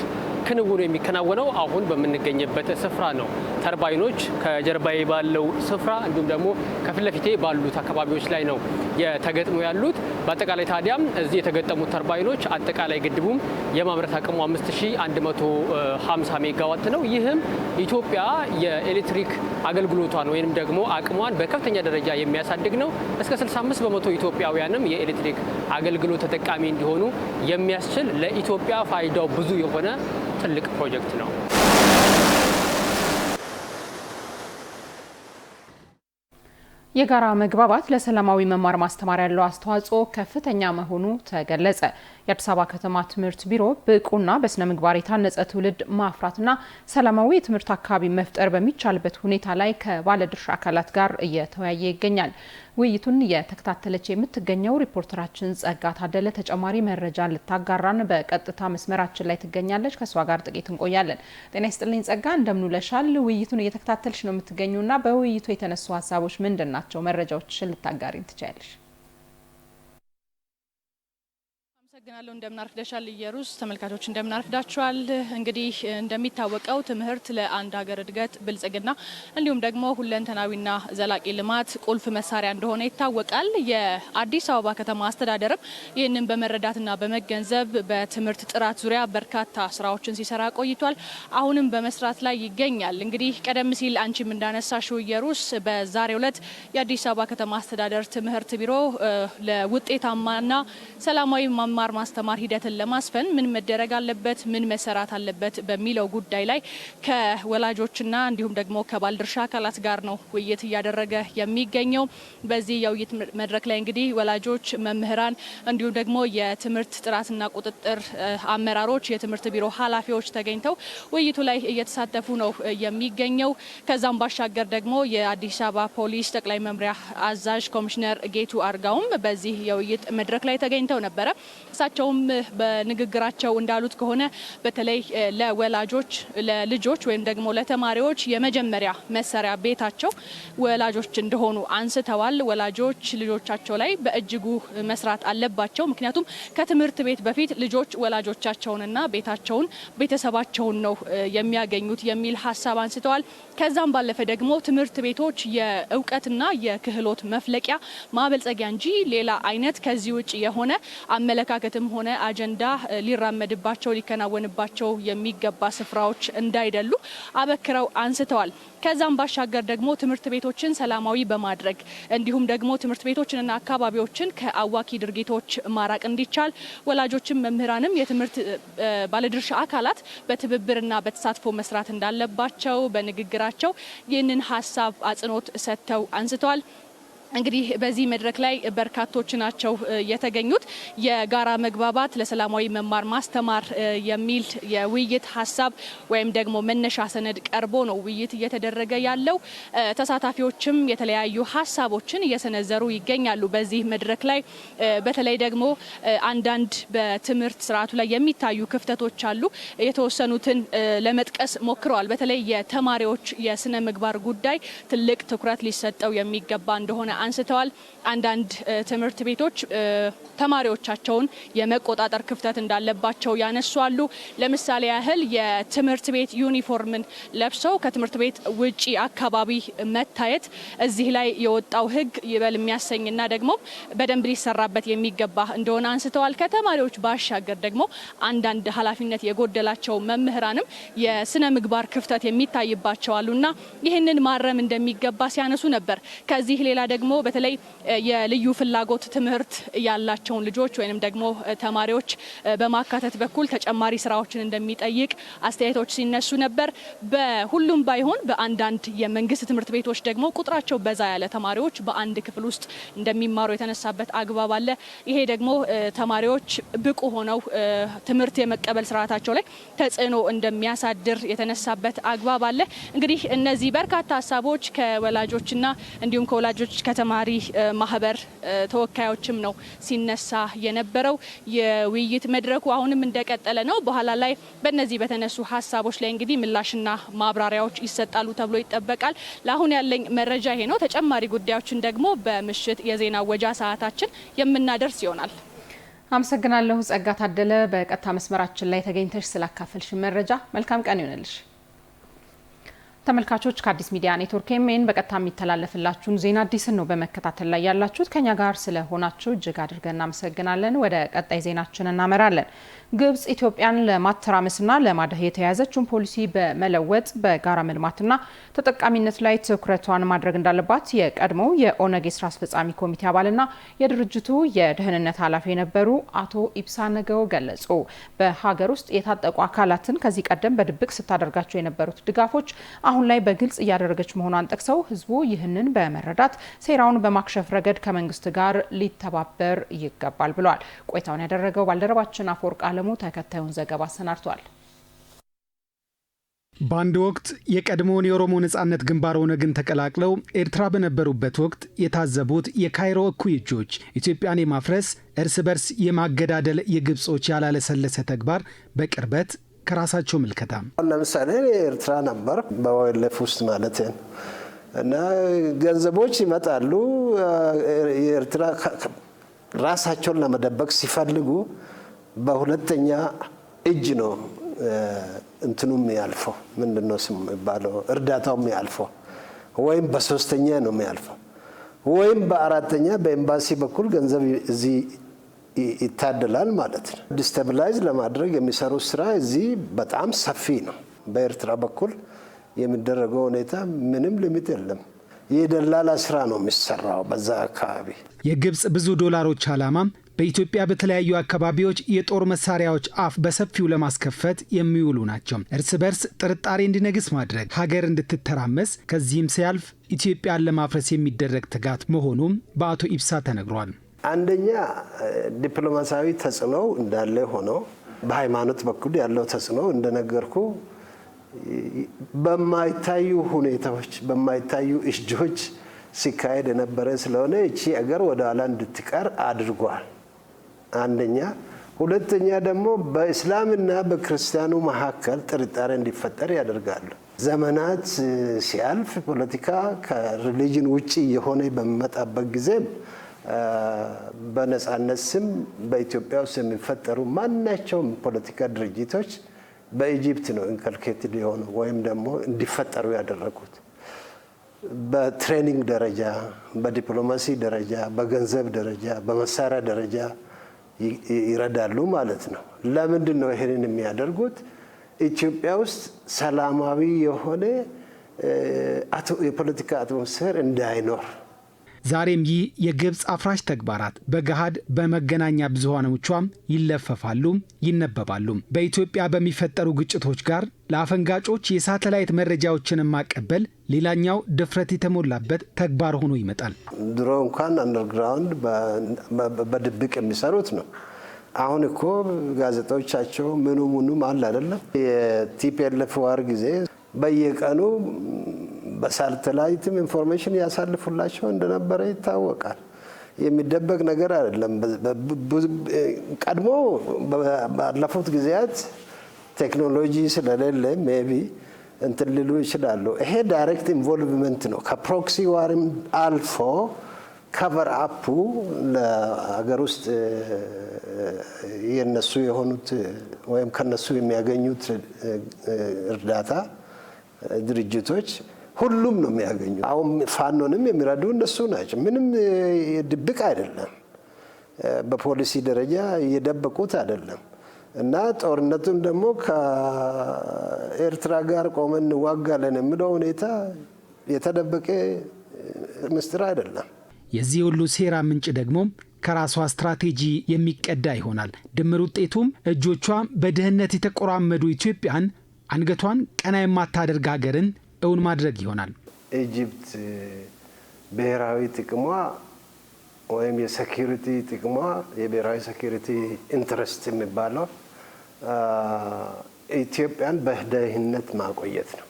ክንውኑ የሚከናወነው አሁን በምንገኝበት ስፍራ ነው። ተርባይኖች ከጀርባዬ ባለው ስፍራ እንዲሁም ደግሞ ከፊት ለፊቴ ባሉት አካባቢዎች ላይ ነው የተገጥመው ያሉት። በአጠቃላይ ታዲያም እዚህ የተገጠሙት ተርባይኖች አጠቃላይ ግድቡም የማምረት አቅሙ 5150 ሜጋዋት ነው። ይህም ኢትዮጵያ የኤሌክትሪክ አገልግሎቷን ወይንም ደግሞ አቅሟን በከፍተኛ ደረጃ የሚያሳድግ ነው። እስከ 65 በመቶ ኢትዮጵያውያንም የኤሌክትሪክ አገልግሎት ተጠቃሚ እንዲሆኑ የሚያስችል ለኢትዮጵያ ፋይዳው ብዙ የሆነ ትልቅ ፕሮጀክት ነው። የጋራ መግባባት ለሰላማዊ መማር ማስተማር ያለው አስተዋጽኦ ከፍተኛ መሆኑ ተገለጸ። የአዲስ አበባ ከተማ ትምህርት ቢሮ ብቁና በስነ ምግባር የታነጸ ትውልድ ማፍራትና ሰላማዊ የትምህርት አካባቢ መፍጠር በሚቻልበት ሁኔታ ላይ ከባለድርሻ አካላት ጋር እየተወያየ ይገኛል። ውይይቱን የተከታተለች የምትገኘው ሪፖርተራችን ጸጋ ታደለ ተጨማሪ መረጃ ልታጋራን በቀጥታ መስመራችን ላይ ትገኛለች። ከሷ ጋር ጥቂት እንቆያለን። ጤና ይስጥልኝ ጸጋ፣ እንደምንውለሻል። ውይይቱን እየተከታተልሽ ነው የምትገኙና በውይይቱ የተነሱ ሀሳቦች ምንድን ናቸው? መረጃዎችን ልታጋሪን ትችያለሽ? አመሰግናለሁ። እንደምናርፍደሻል ኢየሩስ። ተመልካቾች እንደምናርፍዳችኋል። እንግዲህ እንደሚታወቀው ትምህርት ለአንድ ሀገር እድገት ብልጽግና እንዲሁም ደግሞ ሁለንተናዊና ዘላቂ ልማት ቁልፍ መሳሪያ እንደሆነ ይታወቃል። የአዲስ አበባ ከተማ አስተዳደርም ይህንን በመረዳትና በመገንዘብ በትምህርት ጥራት ዙሪያ በርካታ ስራዎችን ሲሰራ ቆይቷል። አሁንም በመስራት ላይ ይገኛል። እንግዲህ ቀደም ሲል አንቺም እንዳነሳሽው ኢየሩስ በዛሬው ዕለት የአዲስ አበባ ከተማ አስተዳደር ትምህርት ቢሮ ለውጤታማና ሰላማዊ መማር የመማር ማስተማር ሂደትን ለማስፈን ምን መደረግ አለበት፣ ምን መሰራት አለበት በሚለው ጉዳይ ላይ ከወላጆችና እንዲሁም ደግሞ ከባለድርሻ አካላት ጋር ነው ውይይት እያደረገ የሚገኘው። በዚህ የውይይት መድረክ ላይ እንግዲህ ወላጆች፣ መምህራን እንዲሁም ደግሞ የትምህርት ጥራትና ቁጥጥር አመራሮች፣ የትምህርት ቢሮ ኃላፊዎች ተገኝተው ውይይቱ ላይ እየተሳተፉ ነው የሚገኘው። ከዛም ባሻገር ደግሞ የአዲስ አበባ ፖሊስ ጠቅላይ መምሪያ አዛዥ ኮሚሽነር ጌቱ አርጋውም በዚህ የውይይት መድረክ ላይ ተገኝተው ነበረ። እሳቸውም በንግግራቸው እንዳሉት ከሆነ በተለይ ለወላጆች፣ ለልጆች ወይም ደግሞ ለተማሪዎች የመጀመሪያ መሰሪያ ቤታቸው ወላጆች እንደሆኑ አንስተዋል። ወላጆች ልጆቻቸው ላይ በእጅጉ መስራት አለባቸው። ምክንያቱም ከትምህርት ቤት በፊት ልጆች ወላጆቻቸውንና ቤታቸውን ቤተሰባቸውን ነው የሚያገኙት የሚል ሀሳብ አንስተዋል። ከዛም ባለፈ ደግሞ ትምህርት ቤቶች የእውቀትና የክህሎት መፍለቂያ ማበልጸጊያ እንጂ ሌላ አይነት ከዚህ ውጭ የሆነ አመለካከትም ሆነ አጀንዳ ሊራመድባቸው ሊከናወንባቸው የሚገባ ስፍራዎች እንዳይደሉ አበክረው አንስተዋል። ከዛም ባሻገር ደግሞ ትምህርት ቤቶችን ሰላማዊ በማድረግ እንዲሁም ደግሞ ትምህርት ቤቶችንና አካባቢዎችን ከአዋኪ ድርጊቶች ማራቅ እንዲቻል ወላጆችም መምህራንም የትምህርት ባለድርሻ አካላት በትብብርና በተሳትፎ መስራት እንዳለባቸው በንግግራቸው ይህንን ሀሳብ አጽንኦት ሰጥተው አንስተዋል። እንግዲህ በዚህ መድረክ ላይ በርካቶች ናቸው የተገኙት። የጋራ መግባባት ለሰላማዊ መማር ማስተማር የሚል የውይይት ሀሳብ ወይም ደግሞ መነሻ ሰነድ ቀርቦ ነው ውይይት እየተደረገ ያለው። ተሳታፊዎችም የተለያዩ ሀሳቦችን እየሰነዘሩ ይገኛሉ። በዚህ መድረክ ላይ በተለይ ደግሞ አንዳንድ በትምህርት ስርዓቱ ላይ የሚታዩ ክፍተቶች አሉ። የተወሰኑትን ለመጥቀስ ሞክረዋል። በተለይ የተማሪዎች የስነ ምግባር ጉዳይ ትልቅ ትኩረት ሊሰጠው የሚገባ እንደሆነ አንስተዋል። አንዳንድ ትምህርት ቤቶች ተማሪዎቻቸውን የመቆጣጠር ክፍተት እንዳለባቸው ያነሷሉ። ለምሳሌ ያህል የትምህርት ቤት ዩኒፎርምን ለብሰው ከትምህርት ቤት ውጪ አካባቢ መታየት እዚህ ላይ የወጣው ሕግ ይበል የሚያሰኝና ደግሞ በደንብ ሊሰራበት የሚገባ እንደሆነ አንስተዋል። ከተማሪዎች ባሻገር ደግሞ አንዳንድ ኃላፊነት የጎደላቸው መምህራንም የስነ ምግባር ክፍተት የሚታይባቸው አሉና ይህንን ማረም እንደሚገባ ሲያነሱ ነበር። ከዚህ ሌላ ደግሞ በተለይ የልዩ ፍላጎት ትምህርት ያላቸውን ልጆች ወይንም ደግሞ ተማሪዎች በማካተት በኩል ተጨማሪ ስራዎችን እንደሚጠይቅ አስተያየቶች ሲነሱ ነበር። በሁሉም ባይሆን በአንዳንድ የመንግስት ትምህርት ቤቶች ደግሞ ቁጥራቸው በዛ ያለ ተማሪዎች በአንድ ክፍል ውስጥ እንደሚማሩ የተነሳበት አግባብ አለ። ይሄ ደግሞ ተማሪዎች ብቁ ሆነው ትምህርት የመቀበል ስርዓታቸው ላይ ተጽዕኖ እንደሚያሳድር የተነሳበት አግባብ አለ። እንግዲህ እነዚህ በርካታ ሀሳቦች ከወላጆችና እንዲሁም ከወላጆች ከተማሪ ማህበር ተወካዮችም ነው ሲነሳ የነበረው። የውይይት መድረኩ አሁንም እንደቀጠለ ነው። በኋላ ላይ በእነዚህ በተነሱ ሀሳቦች ላይ እንግዲህ ምላሽና ማብራሪያዎች ይሰጣሉ ተብሎ ይጠበቃል። ለአሁን ያለኝ መረጃ ይሄ ነው። ተጨማሪ ጉዳዮችን ደግሞ በምሽት የዜና ወጃ ሰዓታችን የምናደርስ ይሆናል። አመሰግናለሁ ጸጋ ታደለ። በቀጥታ መስመራችን ላይ ተገኝተሽ ስላካፈልሽ መረጃ መልካም ቀን ይሆንልሽ። ተመልካቾች ከአዲስ ሚዲያ ኔትወርክ ኤምኤን በቀጥታ የሚተላለፍላችሁን ዜና አዲስን ነው በመከታተል ላይ ያላችሁት። ከኛ ጋር ስለሆናችሁ እጅግ አድርገን እናመሰግናለን። ወደ ቀጣይ ዜናችን እናመራለን። ግብጽ ኢትዮጵያን ለማተራመስና ለማደህ የያዘችውን ፖሊሲ በመለወጥ በጋራ መልማትና ተጠቃሚነት ላይ ትኩረቷን ማድረግ እንዳለባት የቀድሞው የኦነግ የስራ አስፈጻሚ ኮሚቴ አባልና የድርጅቱ የደህንነት ኃላፊ የነበሩ አቶ ኢብሳ ነገው ገለጹ። በሀገር ውስጥ የታጠቁ አካላትን ከዚህ ቀደም በድብቅ ስታደርጋቸው የነበሩት ድጋፎች አሁን ላይ በግልጽ እያደረገች መሆኗን ጠቅሰው ህዝቡ ይህንን በመረዳት ሴራውን በማክሸፍ ረገድ ከመንግስት ጋር ሊተባበር ይገባል ብለዋል። ቆይታውን ያደረገው ባልደረባችን አፈወርቅ አለሙ ተከታዩን ዘገባ አሰናድቷል። በአንድ ወቅት የቀድሞውን የኦሮሞ ነጻነት ግንባር ኦነግን ተቀላቅለው ኤርትራ በነበሩበት ወቅት የታዘቡት የካይሮ እኩይ እጆች ኢትዮጵያን የማፍረስ እርስ በርስ የማገዳደል የግብጾች ያላለሰለሰ ተግባር በቅርበት ከራሳቸው ምልከታ ለምሳሌ ኤርትራ ነበር በወይለፍ ውስጥ ማለት ነው እና ገንዘቦች ይመጣሉ። የኤርትራ ራሳቸውን ለመደበቅ ሲፈልጉ በሁለተኛ እጅ ነው እንትኑም ያልፈው ምንድነው ስም ባለው እርዳታውም ያልፈው ወይም በሶስተኛ ነው የሚያልፈው ወይም በአራተኛ በኤምባሲ በኩል ገንዘብ እዚህ ይታደላል ማለት ነው። ዲስታቢላይዝ ለማድረግ የሚሰሩት ስራ እዚህ በጣም ሰፊ ነው። በኤርትራ በኩል የሚደረገው ሁኔታ ምንም ሊሚት የለም። የደላላ ስራ ነው የሚሰራው በዛ አካባቢ። የግብጽ ብዙ ዶላሮች ዓላማ በኢትዮጵያ በተለያዩ አካባቢዎች የጦር መሳሪያዎች አፍ በሰፊው ለማስከፈት የሚውሉ ናቸው። እርስ በርስ ጥርጣሬ እንዲነግስ ማድረግ፣ ሀገር እንድትተራመስ ከዚህም ሲያልፍ ኢትዮጵያን ለማፍረስ የሚደረግ ትጋት መሆኑም በአቶ ኢብሳ ተነግሯል። አንደኛ ዲፕሎማሲያዊ ተጽዕኖ እንዳለ ሆኖ በሃይማኖት በኩል ያለው ተጽዕኖ እንደነገርኩ በማይታዩ ሁኔታዎች በማይታዩ እጆች ሲካሄድ የነበረ ስለሆነ እቺ አገር ወደ ኋላ እንድትቀር አድርጓል። አንደኛ። ሁለተኛ ደግሞ በእስላምና በክርስቲያኑ መካከል ጥርጣሬ እንዲፈጠር ያደርጋሉ። ዘመናት ሲያልፍ ፖለቲካ ከሪሊጅን ውጪ የሆነ በሚመጣበት ጊዜ በነጻነት ስም በኢትዮጵያ ውስጥ የሚፈጠሩ ማናቸውም ፖለቲካ ድርጅቶች በኢጂፕት ነው ኢንከልኬትድ የሆኑ ወይም ደግሞ እንዲፈጠሩ ያደረጉት። በትሬኒንግ ደረጃ፣ በዲፕሎማሲ ደረጃ፣ በገንዘብ ደረጃ፣ በመሳሪያ ደረጃ ይረዳሉ ማለት ነው። ለምንድን ነው ይሄንን የሚያደርጉት? ኢትዮጵያ ውስጥ ሰላማዊ የሆነ የፖለቲካ አትሞስፌር እንዳይኖር። ዛሬም ይህ የግብጽ አፍራሽ ተግባራት በገሃድ በመገናኛ ብዙሃኖቿም ይለፈፋሉ፣ ይነበባሉ። በኢትዮጵያ በሚፈጠሩ ግጭቶች ጋር ለአፈንጋጮች የሳተላይት መረጃዎችን ማቀበል ሌላኛው ድፍረት የተሞላበት ተግባር ሆኖ ይመጣል። ድሮ እንኳን አንደርግራውንድ በድብቅ የሚሰሩት ነው። አሁን እኮ ጋዜጦቻቸው ምኑም አለ አይደለም። የቲፒኤልኤፍ ዋር ጊዜ በየቀኑ በሳተላይትም ኢንፎርሜሽን ያሳልፉላቸው እንደነበረ ይታወቃል። የሚደበቅ ነገር አይደለም። ቀድሞ ባለፉት ጊዜያት ቴክኖሎጂ ስለሌለ ሜቢ እንትን ሊሉ ይችላሉ። ይሄ ዳይሬክት ኢንቮልቭመንት ነው። ከፕሮክሲ ዋርም አልፎ ከቨር አፑ ለሀገር ውስጥ የነሱ የሆኑት ወይም ከነሱ የሚያገኙት እርዳታ ድርጅቶች ሁሉም ነው የሚያገኙ። አሁን ፋኖንም የሚረዱ እነሱ ናቸው። ምንም ድብቅ አይደለም። በፖሊሲ ደረጃ እየደበቁት አይደለም። እና ጦርነቱን ደግሞ ከኤርትራ ጋር ቆመን እንዋጋለን የሚለው ሁኔታ የተደበቀ ምስጢር አይደለም። የዚህ ሁሉ ሴራ ምንጭ ደግሞ ከራሷ ስትራቴጂ የሚቀዳ ይሆናል። ድምር ውጤቱም እጆቿ በድህነት የተቆራመዱ ኢትዮጵያን አንገቷን ቀና የማታደርግ ሀገርን እውን ማድረግ ይሆናል። ኢጂፕት ብሔራዊ ጥቅሟ ወይም የሴኩሪቲ ጥቅሟ የብሔራዊ ሴኩሪቲ ኢንትረስት የሚባለው ኢትዮጵያን በድህነት ማቆየት ነው።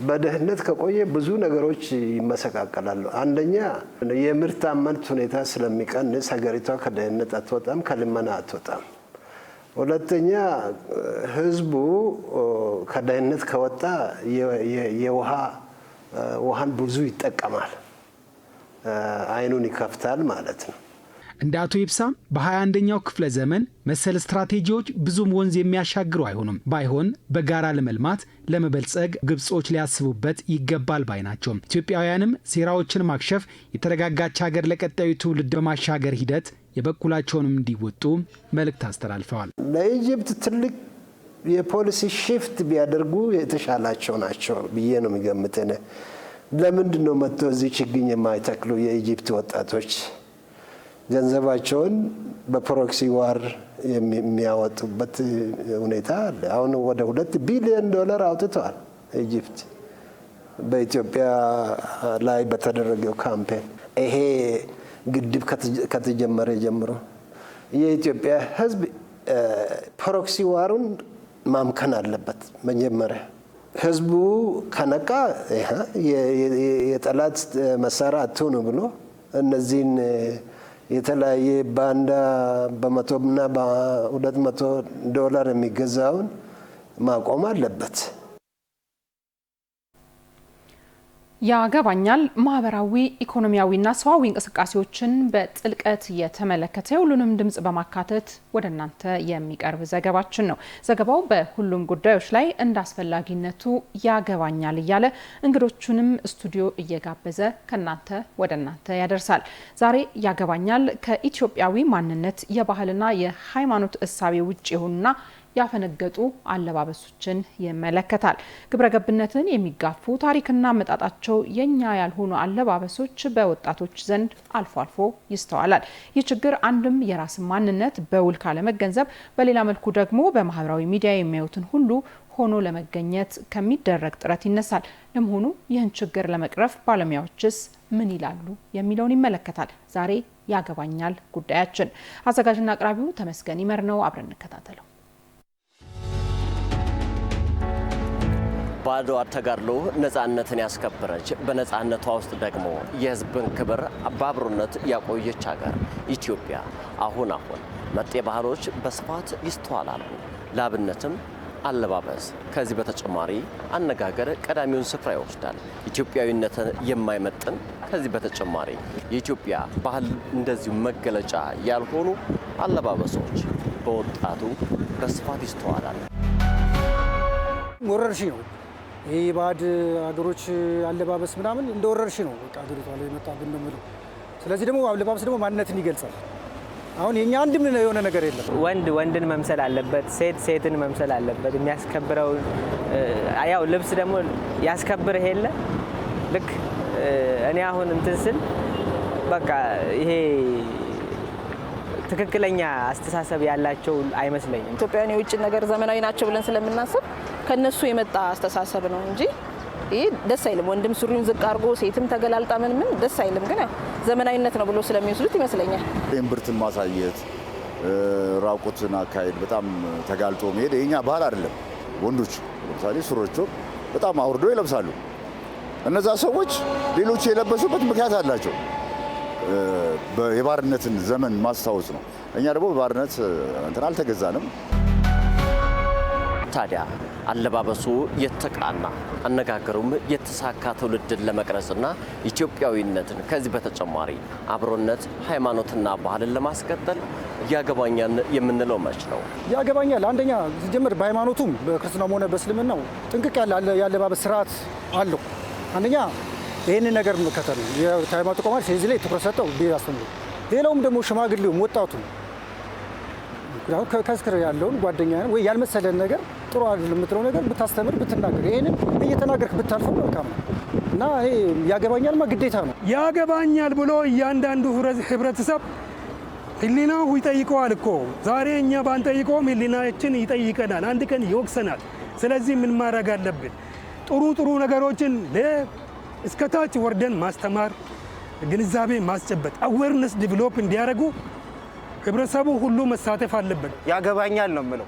በድህነት ከቆየ ብዙ ነገሮች ይመሰቃቀላሉ። አንደኛ የምርታማነት ሁኔታ ስለሚቀንስ ሀገሪቷ ከድህነት አትወጣም፣ ከልመና አትወጣም። ሁለተኛ ህዝቡ ከድህነት ከወጣ ውሃን ብዙ ይጠቀማል፣ አይኑን ይከፍታል ማለት ነው። እንደ አቶ ኢብሳ በ21ኛው ክፍለ ዘመን መሰል ስትራቴጂዎች ብዙም ወንዝ የሚያሻግሩ አይሆኑም። ባይሆን በጋራ ለመልማት ለመበልጸግ ግብጾች ሊያስቡበት ይገባል ባይ ናቸው። ኢትዮጵያውያንም ሴራዎችን ማክሸፍ የተረጋጋች ሀገር ለቀጣዩ ትውልድ በማሻገር ሂደት የበኩላቸውንም እንዲወጡ መልእክት አስተላልፈዋል። ለኢጂፕት ትልቅ የፖሊሲ ሽፍት ቢያደርጉ የተሻላቸው ናቸው ብዬ ነው የሚገምተን። ለምንድን ነው መጥቶ እዚህ ችግኝ የማይተክሉ የኢጂፕት ወጣቶች ገንዘባቸውን በፕሮክሲ ዋር የሚያወጡበት ሁኔታ አለ? አሁን ወደ $2 ቢሊዮን አውጥተዋል ኢጂፕት በኢትዮጵያ ላይ በተደረገው ካምፔን። ይሄ ግድብ ከተጀመረ ጀምሮ የኢትዮጵያ ሕዝብ ፕሮክሲ ዋሩን ማምከን አለበት። መጀመሪያ ሕዝቡ ከነቃ የጠላት መሳሪያ አትሆኑ ብሎ እነዚህን የተለያየ ባንዳ በ100 እና $200 የሚገዛውን ማቆም አለበት። ያገባኛል ማህበራዊ ኢኮኖሚያዊና ሰዋዊ እንቅስቃሴዎችን በጥልቀት የተመለከተ ሁሉንም ድምጽ በማካተት ወደ እናንተ የሚቀርብ ዘገባችን ነው። ዘገባው በሁሉም ጉዳዮች ላይ እንዳስፈላጊነቱ ያገባኛል እያለ እንግዶቹንም ስቱዲዮ እየጋበዘ ከናንተ ወደ እናንተ ያደርሳል። ዛሬ ያገባኛል ከኢትዮጵያዊ ማንነት የባህልና የሃይማኖት እሳቤ ውጭ የሆኑና ያፈነገጡ አለባበሶችን ይመለከታል። ግብረገብነትን የሚጋፉ ታሪክና አመጣጣቸው የኛ ያልሆኑ አለባበሶች በወጣቶች ዘንድ አልፎ አልፎ ይስተዋላል። ይህ ችግር አንድም የራስን ማንነት በውል ካለመገንዘብ፣ በሌላ መልኩ ደግሞ በማህበራዊ ሚዲያ የሚያዩትን ሁሉ ሆኖ ለመገኘት ከሚደረግ ጥረት ይነሳል። ለመሆኑ ይህን ችግር ለመቅረፍ ባለሙያዎችስ ምን ይላሉ የሚለውን ይመለከታል ዛሬ ያገባኛል ጉዳያችን። አዘጋጅና አቅራቢው ተመስገን ይመር ነው። አብረን እንከታተለው። በአድዋ ተጋድሎ ነጻነትን ያስከበረች በነጻነቷ ውስጥ ደግሞ የህዝብን ክብር በአብሮነት ያቆየች ሀገር ኢትዮጵያ አሁን መጤ ባህሎች በስፋት ይስተዋላሉ። ለአብነትም አለባበስ። ከዚህ በተጨማሪ አነጋገር ቀዳሚውን ስፍራ ይወስዳል። ኢትዮጵያዊነትን የማይመጥን ከዚህ በተጨማሪ የኢትዮጵያ ባህል እንደዚሁ መገለጫ ያልሆኑ አለባበሶች በወጣቱ በስፋት ይስተዋላል። ወረርሽኝ ነው ይህ የባዕድ ሀገሮች አለባበስ ምናምን እንደ ወረርሽኝ ነው በቃ ሀገሪቷ ላይ የመጣብን ነው የምለው። ስለዚህ ደግሞ አለባበስ ደግሞ ማንነትን ይገልጻል። አሁን የኛ አንድም የሆነ ነገር የለም። ወንድ ወንድን መምሰል አለበት፣ ሴት ሴትን መምሰል አለበት። የሚያስከብረው ያው ልብስ ደግሞ ያስከብርህ የለ ልክ እኔ አሁን እንትን ስል በቃ ይሄ ትክክለኛ አስተሳሰብ ያላቸው አይመስለኝም። ኢትዮጵያውያን የውጭ ነገር ዘመናዊ ናቸው ብለን ስለምናስብ ከነሱ የመጣ አስተሳሰብ ነው እንጂ ይህ ደስ አይልም። ወንድም ሱሪውን ዝቅ አድርጎ ሴትም ተገላልጣ ምን ደስ አይልም። ግን ዘመናዊነት ነው ብሎ ስለሚወስዱት ይመስለኛል። እምብርትን ማሳየት፣ ራቁትን አካሄድ፣ በጣም ተጋልጦ መሄድ የኛ ባህል አይደለም። ወንዶች ለምሳሌ ሱሪዎችን በጣም አውርዶ ይለብሳሉ። እነዛ ሰዎች ሌሎች የለበሱበት ምክንያት አላቸው። የባርነትን ዘመን ማስታወስ ነው። እኛ ደግሞ በባርነት እንትን አልተገዛንም። ታዲያ አለባበሱ የተቃና አነጋገሩም የተሳካ ትውልድን ለመቅረጽና ኢትዮጵያዊነትን ከዚህ በተጨማሪ አብሮነት፣ ሃይማኖትና ባህልን ለማስቀጠል ያገባኛል የምንለው መች ነው? ያገባኛል አንደኛ ሲጀምር በሃይማኖቱም በክርስትናም ሆነ በእስልምናው ጥንቅቅ ያለ ያለባበስ ስርዓት አለው። አንደኛ ይህንን ነገር መከተል ነው። የሃይማኖት ተቋማት ስለዚህ ላይ ትኩረት ሰጠው ቢያስተምሩ። ሌላውም ደግሞ ሽማግሌውም ወጣቱ ከስክር ያለውን ጓደኛ ወይ ያልመሰለን ነገር ጥሩ አይደለም የምትለው ነገር ብታስተምር ብትናገር ይሄንን እየተናገርክ ብታልፈው መልካም ነው እና ይሄ ያገባኛልማ ግዴታ ነው። ያገባኛል ብሎ እያንዳንዱ ህብረተሰብ ህሊናው ይጠይቀዋል እኮ። ዛሬ እኛ ባንጠይቀውም ህሊናችን ይጠይቀናል፣ አንድ ቀን ይወቅሰናል። ስለዚህ ምን ማድረግ አለብን? ጥሩ ነገሮችን እስከታች ወርደን ማስተማር፣ ግንዛቤ ማስጨበጥ፣ አዌርነስ ዲቨሎፕ እንዲያደርጉ ህብረተሰቡ ሁሉ መሳተፍ አለበት። ያገባኛል ነው የምለው።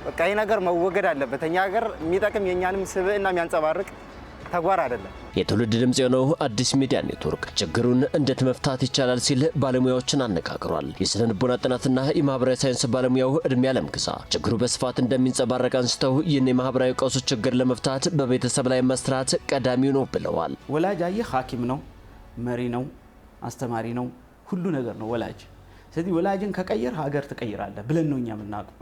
በቃ ይህ ነገር መወገድ አለበት። እኛ ሀገር የሚጠቅም የእኛንም ስብዕና የሚያንጸባርቅ ተግባር አይደለም። የትውልድ ድምጽ የሆነው አዲስ ሚዲያ ኔትወርክ ችግሩን እንዴት መፍታት ይቻላል ሲል ባለሙያዎችን አነጋግሯል። የስነ ልቦና ጥናትና የማህበራዊ ሳይንስ ባለሙያው እድሜ ዓለም ግዛ ችግሩ በስፋት እንደሚንጸባረቅ አንስተው ይህን የማህበራዊ ቀውስ ችግር ለመፍታት በቤተሰብ ላይ መስራት ቀዳሚው ነው ብለዋል። ወላጅ አየህ ሐኪም ነው፣ መሪ ነው፣ አስተማሪ ነው፣ ሁሉ ነገር ነው ወላጅ። ስለዚህ ወላጅን ከቀየር ሀገር ትቀይራለህ ብለን ነው እኛ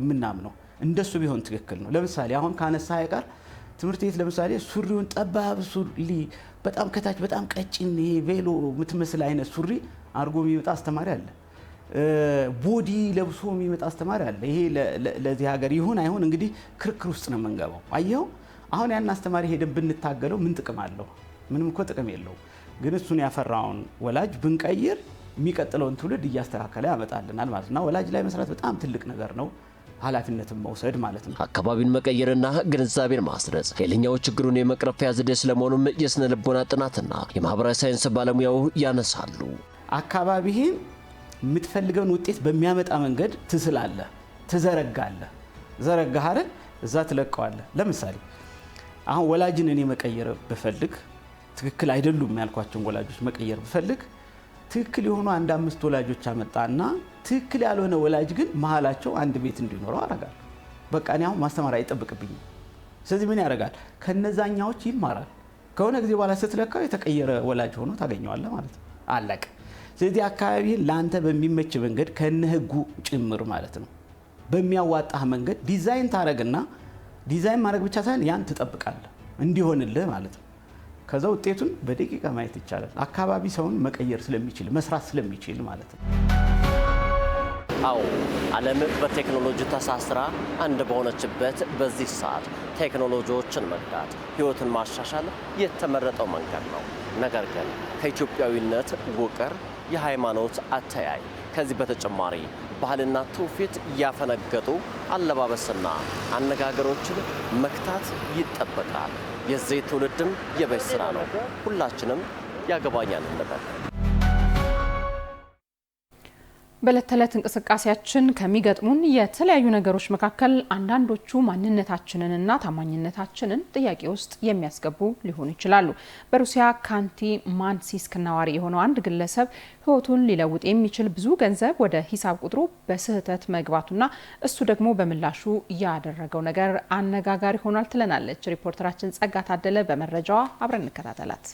የምናምነው። እንደሱ ቢሆን ትክክል ነው። ለምሳሌ አሁን ካነሳ አይቀር ትምህርት ቤት ለምሳሌ ሱሪውን ጠባብ ሱሪ በጣም ከታች በጣም ቀጭን ቬሎ የምትመስል አይነት ሱሪ አድርጎ የሚመጣ አስተማሪ አለ። ቦዲ ለብሶ የሚመጣ አስተማሪ አለ። ይሄ ለዚህ ሀገር ይሁን አይሁን እንግዲህ ክርክር ውስጥ ነው የምንገባው። አየው አሁን ያን አስተማሪ ሄደን ብንታገለው ምን ጥቅም አለው? ምንም እኮ ጥቅም የለው። ግን እሱን ያፈራውን ወላጅ ብንቀይር የሚቀጥለውን ትውልድ እያስተካከለ ያመጣልናል ማለት ነው። ወላጅ ላይ መስራት በጣም ትልቅ ነገር ነው። ኃላፊነትን መውሰድ ማለት ነው። አካባቢን መቀየርና ግንዛቤን ማስረጽ ሌላኛው ችግሩን የመቅረፊያ ዘዴ ስለመሆኑም የስነ ልቦና ጥናትና የማህበራዊ ሳይንስ ባለሙያው ያነሳሉ። አካባቢህን የምትፈልገውን ውጤት በሚያመጣ መንገድ ትስላለህ፣ ትዘረጋለህ። ዘረጋህ አይደል? እዛ ትለቀዋለህ። ለምሳሌ አሁን ወላጅን እኔ መቀየር ብፈልግ ትክክል አይደሉም ያልኳቸውን ወላጆች መቀየር ብፈልግ ትክክል የሆኑ 1-5 ወላጆች አመጣና ትክክል ያልሆነ ወላጅ ግን መሀላቸው አንድ ቤት እንዲኖረው አደርጋለሁ። በቃ እኔ አሁን ማስተማር አይጠብቅብኝም። ስለዚህ ምን ያደርጋል? ከነዛኛዎች ይማራል። ከሆነ ጊዜ በኋላ ስትለካው የተቀየረ ወላጅ ሆኖ ታገኘዋለህ ማለት ነው። አለቀ። ስለዚህ አካባቢህን ለአንተ በሚመች መንገድ ከነህጉ ጭምር ማለት ነው በሚያዋጣህ መንገድ ዲዛይን ታረግና ዲዛይን ማድረግ ብቻ ሳይሆን ያን ትጠብቃለህ እንዲሆንልህ ማለት ነው። ከዛ ውጤቱን በደቂቃ ማየት ይቻላል። አካባቢ ሰውን መቀየር ስለሚችል መስራት ስለሚችል ማለት ነው። አዎ ዓለም በቴክኖሎጂ ተሳስራ አንድ በሆነችበት በዚህ ሰዓት ቴክኖሎጂዎችን መግታት ህይወትን ማሻሻል የተመረጠው መንገድ ነው። ነገር ግን ከኢትዮጵያዊነት ውቅር የሃይማኖት አተያይ ከዚህ በተጨማሪ ባህልና ትውፊት ያፈነገጡ አለባበስና አነጋገሮችን መክታት ይጠበቃል። የዚህ ትውልድም የቤት ስራ ነው። ሁላችንም ያገባኛል እንበል። በዕለት ተዕለት እንቅስቃሴያችን ከሚገጥሙን የተለያዩ ነገሮች መካከል አንዳንዶቹ ማንነታችንንና ታማኝነታችንን ጥያቄ ውስጥ የሚያስገቡ ሊሆኑ ይችላሉ። በሩሲያ ካንቲ ማንሲስክ ነዋሪ የሆነው አንድ ግለሰብ ህይወቱን ሊለውጥ የሚችል ብዙ ገንዘብ ወደ ሂሳብ ቁጥሩ በስህተት መግባቱና እሱ ደግሞ በምላሹ ያደረገው ነገር አነጋጋሪ ሆኗል ትለናለች ሪፖርተራችን ጸጋ ታደለ። በመረጃዋ አብረን እንከታተላት።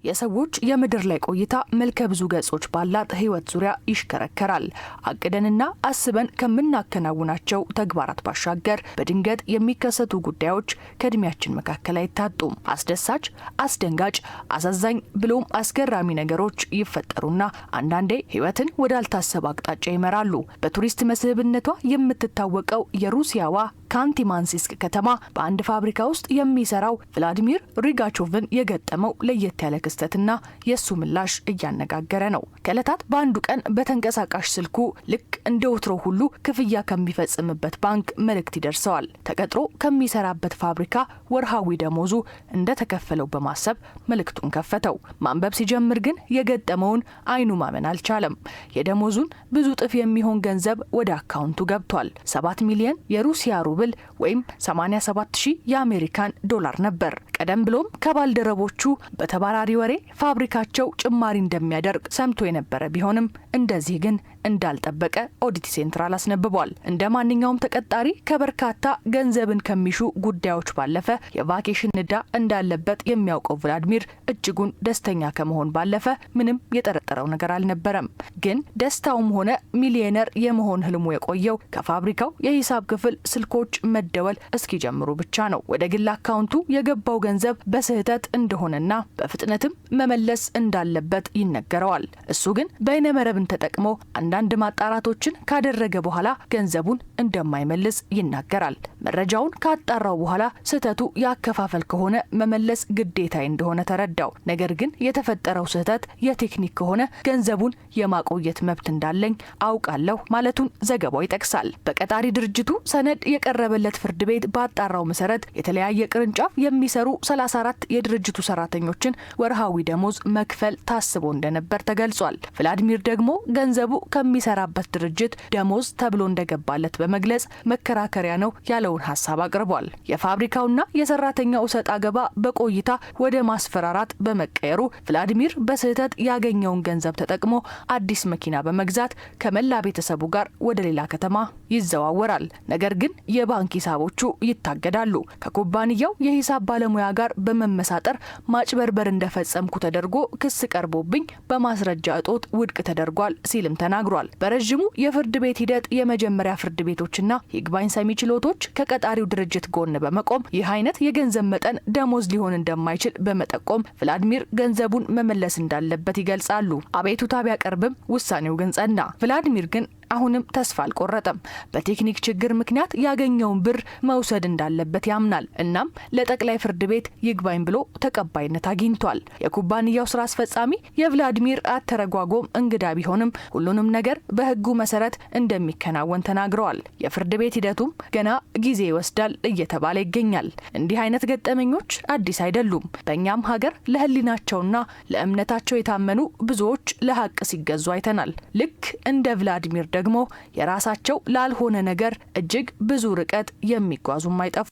የሰዎች የምድር ላይ ቆይታ መልከ ብዙ ገጾች ባላት ህይወት ዙሪያ ይሽከረከራል። አቅደንና አስበን ከምናከናውናቸው ተግባራት ባሻገር በድንገት የሚከሰቱ ጉዳዮች ከእድሜያችን መካከል አይታጡም። አስደሳች፣ አስደንጋጭ፣ አሳዛኝ ብሎም አስገራሚ ነገሮች ይፈጠሩና አንዳንዴ ህይወትን ወዳልታሰበ አቅጣጫ ይመራሉ። በቱሪስት መስህብነቷ የምትታወቀው የሩሲያዋ ካንቲ ማንሲስክ ከተማ በአንድ ፋብሪካ ውስጥ የሚሰራው ቭላዲሚር ሪጋቾቭን የገጠመው ለየት ያለ ክስተትና የሱ ምላሽ እያነጋገረ ነው። ከዕለታት በአንዱ ቀን በተንቀሳቃሽ ስልኩ ልክ እንደ ወትሮ ሁሉ ክፍያ ከሚፈጽምበት ባንክ መልእክት ይደርሰዋል። ተቀጥሮ ከሚሰራበት ፋብሪካ ወርሃዊ ደሞዙ እንደተከፈለው በማሰብ መልእክቱን ከፈተው። ማንበብ ሲጀምር ግን የገጠመውን አይኑ ማመን አልቻለም። የደሞዙን ብዙ ጥፍ የሚሆን ገንዘብ ወደ አካውንቱ ገብቷል። 7 ሚሊዮን የሩሲያ ሩብል ወይም 87,000 የአሜሪካን ዶላር ነበር። ቀደም ብሎም ከባልደረቦቹ በተባራሪ ወሬ ፋብሪካቸው ጭማሪ እንደሚያደርግ ሰምቶ የነበረ ቢሆንም እንደዚህ ግን እንዳልጠበቀ ኦዲት ሴንትራል አስነብቧል። እንደ ማንኛውም ተቀጣሪ ከበርካታ ገንዘብን ከሚሹ ጉዳዮች ባለፈ የቫኬሽን ዕዳ እንዳለበት የሚያውቀው ቭላዲሚር እጅጉን ደስተኛ ከመሆን ባለፈ ምንም የጠረጠረው ነገር አልነበረም። ግን ደስታውም ሆነ ሚሊዮነር የመሆን ህልሙ የቆየው ከፋብሪካው የሂሳብ ክፍል ስልኮች መደወል እስኪጀምሩ ብቻ ነው። ወደ ግል አካውንቱ የገባው ገንዘብ በስህተት እንደሆነና በፍጥነትም መመለስ እንዳለበት ይነገረዋል። እሱ ግን በይነመረብን ተጠቅሞ አንዳንድ ማጣራቶችን ካደረገ በኋላ ገንዘቡን እንደማይመልስ ይናገራል። መረጃውን ካጣራው በኋላ ስህተቱ ያከፋፈል ከሆነ መመለስ ግዴታዬ እንደሆነ ተረዳው። ነገር ግን የተፈጠረው ስህተት የቴክኒክ ከሆነ ገንዘቡን የማቆየት መብት እንዳለኝ አውቃለሁ ማለቱን ዘገባው ይጠቅሳል። በቀጣሪ ድርጅቱ ሰነድ የቀረበለት ፍርድ ቤት ባጣራው መሰረት የተለያየ ቅርንጫፍ የሚሰሩ 34 የድርጅቱ ሰራተኞችን ወርሃዊ ደሞዝ መክፈል ታስቦ እንደነበር ተገልጿል። ቭላዲሚር ደግሞ ገንዘቡ ከሚሰራበት ድርጅት ደሞዝ ተብሎ እንደገባለት በመግለጽ መከራከሪያ ነው ያለውን ሀሳብ አቅርቧል። የፋብሪካውና የሰራተኛው ሰጣ ገባ በቆይታ ወደ ማስፈራራት በመቀየሩ ቭላዲሚር በስህተት ያገኘውን ገንዘብ ተጠቅሞ አዲስ መኪና በመግዛት ከመላ ቤተሰቡ ጋር ወደ ሌላ ከተማ ይዘዋወራል። ነገር ግን የባንክ ሂሳቦቹ ይታገዳሉ። ከኩባንያው የሂሳብ ባለሙያ ጋር በመመሳጠር ማጭበርበር እንደፈጸምኩ ተደርጎ ክስ ቀርቦብኝ በማስረጃ እጦት ውድቅ ተደርጓል ሲልም ተናግሯል። በረዥሙ የፍርድ ቤት ሂደት የመጀመሪያ ፍርድ ቤቶችና ይግባኝ ሰሚ ችሎቶች ከቀጣሪው ድርጅት ጎን በመቆም ይህ አይነት የገንዘብ መጠን ደሞዝ ሊሆን እንደማይችል በመጠቆም ቭላዲሚር ገንዘቡን መመለስ እንዳለበት ይገልጻሉ። አቤቱታ ቢያቀርብም ውሳኔው ግን ጸና። ቭላዲሚር ግን አሁንም ተስፋ አልቆረጠም። በቴክኒክ ችግር ምክንያት ያገኘውን ብር መውሰድ እንዳለበት ያምናል። እናም ለጠቅላይ ፍርድ ቤት ይግባኝ ብሎ ተቀባይነት አግኝቷል። የኩባንያው ስራ አስፈጻሚ የቭላዲሚር አተረጓጎም እንግዳ ቢሆንም ሁሉንም ነገር በሕጉ መሰረት እንደሚከናወን ተናግረዋል። የፍርድ ቤት ሂደቱም ገና ጊዜ ይወስዳል እየተባለ ይገኛል። እንዲህ አይነት ገጠመኞች አዲስ አይደሉም። በእኛም ሀገር ለሕሊናቸውና ለእምነታቸው የታመኑ ብዙዎች ለሀቅ ሲገዙ አይተናል። ልክ እንደ ቭላዲሚር ደግሞ የራሳቸው ላልሆነ ነገር እጅግ ብዙ ርቀት የሚጓዙም አይጠፉ።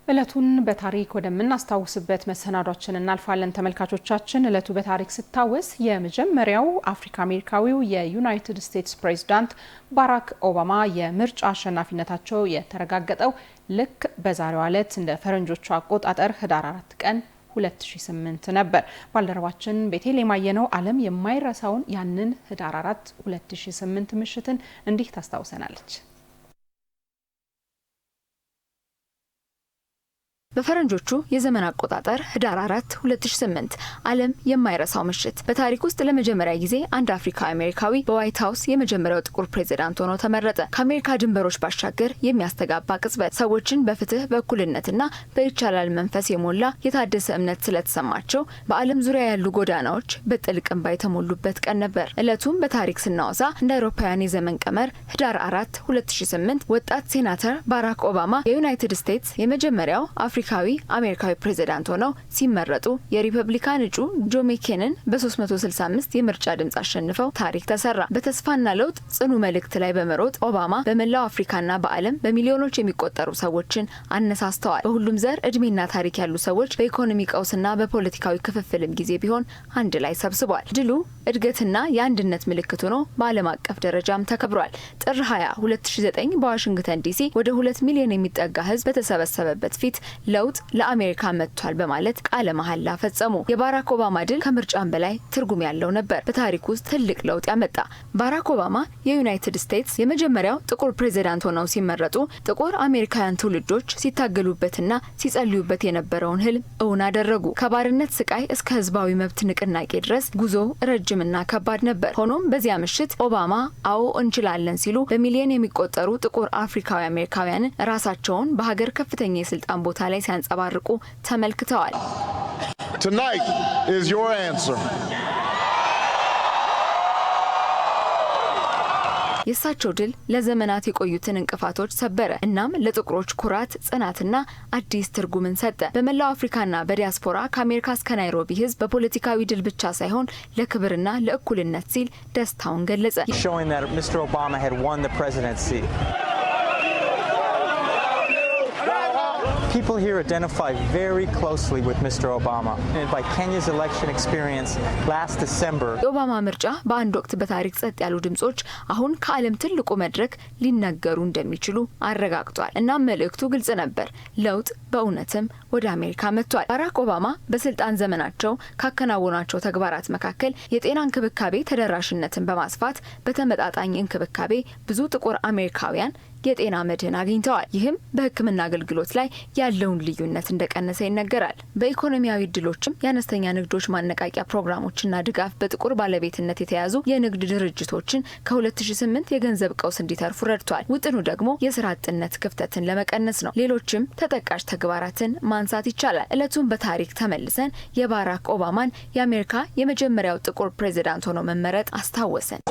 እለቱን በታሪክ ወደምናስታውስበት መሰናዷችን እናልፋለን። ተመልካቾቻችን እለቱ በታሪክ ሲታወስ የመጀመሪያው አፍሪካ አሜሪካዊው የዩናይትድ ስቴትስ ፕሬዝዳንት ባራክ ኦባማ የምርጫ አሸናፊነታቸው የተረጋገጠው ልክ በዛሬው ዕለት እንደ ፈረንጆቹ አቆጣጠር ህዳር 4 ቀን 2008 ነበር። ባልደረባችን ቤቴሌም አየነው ዓለም የማይረሳውን ያንን ህዳር 4 2008 ምሽትን እንዲህ ታስታውሰናለች። በፈረንጆቹ የዘመን አቆጣጠር ህዳር 4 2008 ዓለም የማይረሳው ምሽት በታሪክ ውስጥ ለመጀመሪያ ጊዜ አንድ አፍሪካዊ አሜሪካዊ በዋይት ሀውስ የመጀመሪያው ጥቁር ፕሬዚዳንት ሆኖ ተመረጠ። ከአሜሪካ ድንበሮች ባሻገር የሚያስተጋባ ቅጽበት፣ ሰዎችን በፍትህ በእኩልነትና በይቻላል መንፈስ የሞላ የታደሰ እምነት ስለተሰማቸው በዓለም ዙሪያ ያሉ ጎዳናዎች በጥልቅ እንባ የተሞሉበት ቀን ነበር። ዕለቱም በታሪክ ስናወሳ እንደ አውሮፓውያን የዘመን ቀመር ህዳር 4 2008 ወጣት ሴናተር ባራክ ኦባማ የዩናይትድ ስቴትስ የመጀመሪያው አፍሪካዊ አሜሪካዊ ፕሬዚዳንት ሆነው ሲመረጡ የሪፐብሊካን እጩ ጆ ሜኬንን በ365 የምርጫ ድምጽ አሸንፈው ታሪክ ተሰራ። በተስፋና ለውጥ ጽኑ መልእክት ላይ በመሮጥ ኦባማ በመላው አፍሪካና በዓለም በሚሊዮኖች የሚቆጠሩ ሰዎችን አነሳስተዋል። በሁሉም ዘር እድሜና ታሪክ ያሉ ሰዎች በኢኮኖሚ ቀውስና በፖለቲካዊ ክፍፍልም ጊዜ ቢሆን አንድ ላይ ሰብስቧል። ድሉ እድገትና የአንድነት ምልክት ሆኖ በዓለም አቀፍ ደረጃም ተከብሯል። ጥር 20 2009 በዋሽንግተን ዲሲ ወደ 2 ሚሊዮን የሚጠጋ ህዝብ በተሰበሰበበት ፊት ለውጥ ለአሜሪካ መጥቷል በማለት ቃለ መሐላ ፈጸሙ። የባራክ ኦባማ ድል ከምርጫም በላይ ትርጉም ያለው ነበር። በታሪክ ውስጥ ትልቅ ለውጥ ያመጣ። ባራክ ኦባማ የዩናይትድ ስቴትስ የመጀመሪያው ጥቁር ፕሬዚዳንት ሆነው ሲመረጡ ጥቁር አሜሪካውያን ትውልዶች ሲታገሉበትና ሲጸልዩበት የነበረውን ህልም እውን አደረጉ። ከባርነት ስቃይ እስከ ህዝባዊ መብት ንቅናቄ ድረስ ጉዞው ረጅምና ከባድ ነበር። ሆኖም በዚያ ምሽት ኦባማ አዎ እንችላለን ሲሉ በሚሊዮን የሚቆጠሩ ጥቁር አፍሪካዊ አሜሪካውያን ራሳቸውን በሀገር ከፍተኛ የስልጣን ቦታ ላይ ሲያንጸባርቁ ተመልክተዋል። Tonight is your answer. የእሳቸው ድል ለዘመናት የቆዩትን እንቅፋቶች ሰበረ። እናም ለጥቁሮች ኩራት፣ ጽናትና አዲስ ትርጉምን ሰጠ። በመላው አፍሪካና በዲያስፖራ ከአሜሪካ እስከ ናይሮቢ ህዝብ በፖለቲካዊ ድል ብቻ ሳይሆን ለክብርና ለእኩልነት ሲል ደስታውን ገለጸ። People here identify very closely with Mr. Obama. And by Kenya's election experience last December. የኦባማ ምርጫ በአንድ ወቅት በታሪክ ጸጥ ያሉ ድምጾች አሁን ከዓለም ትልቁ መድረክ ሊነገሩ እንደሚችሉ አረጋግጧል። እናም መልእክቱ ግልጽ ነበር። ለውጥ በእውነትም ወደ አሜሪካ መጥቷል። ባራክ ኦባማ በስልጣን ዘመናቸው ካከናወኗቸው ተግባራት መካከል የጤና እንክብካቤ ተደራሽነትን በማስፋት በተመጣጣኝ እንክብካቤ ብዙ ጥቁር አሜሪካውያን የጤና መድህን አግኝተዋል። ይህም በሕክምና አገልግሎት ላይ ያለውን ልዩነት እንደቀነሰ ይነገራል። በኢኮኖሚያዊ እድሎችም የአነስተኛ ንግዶች ማነቃቂያ ፕሮግራሞችና ድጋፍ በጥቁር ባለቤትነት የተያዙ የንግድ ድርጅቶችን ከ2008 የገንዘብ ቀውስ እንዲተርፉ ረድቷል። ውጥኑ ደግሞ የስራ አጥነት ክፍተትን ለመቀነስ ነው። ሌሎችም ተጠቃሽ ተግባራትን ማንሳት ይቻላል። ዕለቱን በታሪክ ተመልሰን የባራክ ኦባማን የአሜሪካ የመጀመሪያው ጥቁር ፕሬዚዳንት ሆኖ መመረጥ አስታወሰን።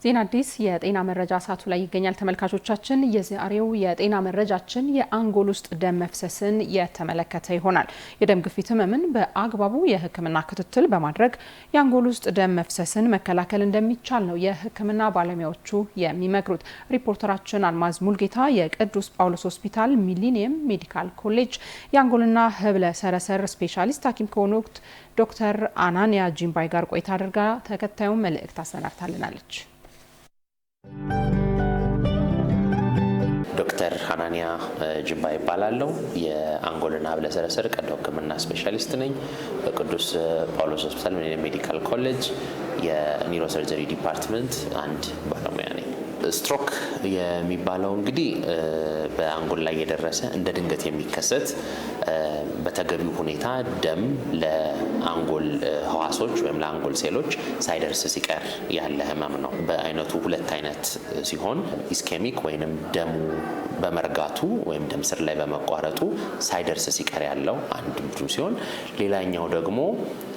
ዜና አዲስ የጤና መረጃ ሰዓቱ ላይ ይገኛል። ተመልካቾቻችን የዛሬው የጤና መረጃችን የአንጎል ውስጥ ደም መፍሰስን የተመለከተ ይሆናል። የደም ግፊት ህመምን በአግባቡ የሕክምና ክትትል በማድረግ የአንጎል ውስጥ ደም መፍሰስን መከላከል እንደሚቻል ነው የሕክምና ባለሙያዎቹ የሚመክሩት። ሪፖርተራችን አልማዝ ሙልጌታ የቅዱስ ጳውሎስ ሆስፒታል ሚሊኒየም ሜዲካል ኮሌጅ የአንጎልና ህብለ ሰረሰር ስፔሻሊስት ሐኪም ከሆኑት ዶክተር አናንያ ጂምባይ ጋር ቆይታ አድርጋ ተከታዩን መልእክት አሰናድታልናለች። ዶክተር አናንያ ጂምባይ ይባላለሁ። የአንጎልና ህብለ ሰረሰር ቀዶ ህክምና ስፔሻሊስት ነኝ። በቅዱስ ጳውሎስ ሆስፒታል ሚሊኒየም ሜዲካል ኮሌጅ የኒውሮሰርጀሪ ዲፓርትመንት አንድ ባለሙያ ነኝ። ስትሮክ የሚባለው እንግዲህ በአንጎል ላይ የደረሰ እንደ ድንገት የሚከሰት በተገቢው ሁኔታ ደም ለአንጎል ህዋሶች ወይም ለአንጎል ሴሎች ሳይደርስ ሲቀር ያለ ህመም ነው። በአይነቱ ሁለት አይነት ሲሆን ኢስኬሚክ ወይንም ደሙ በመርጋቱ ወይም ደም ስር ላይ በመቋረጡ ሳይደርስ ሲቀር ያለው አንድ ቡድን ሲሆን፣ ሌላኛው ደግሞ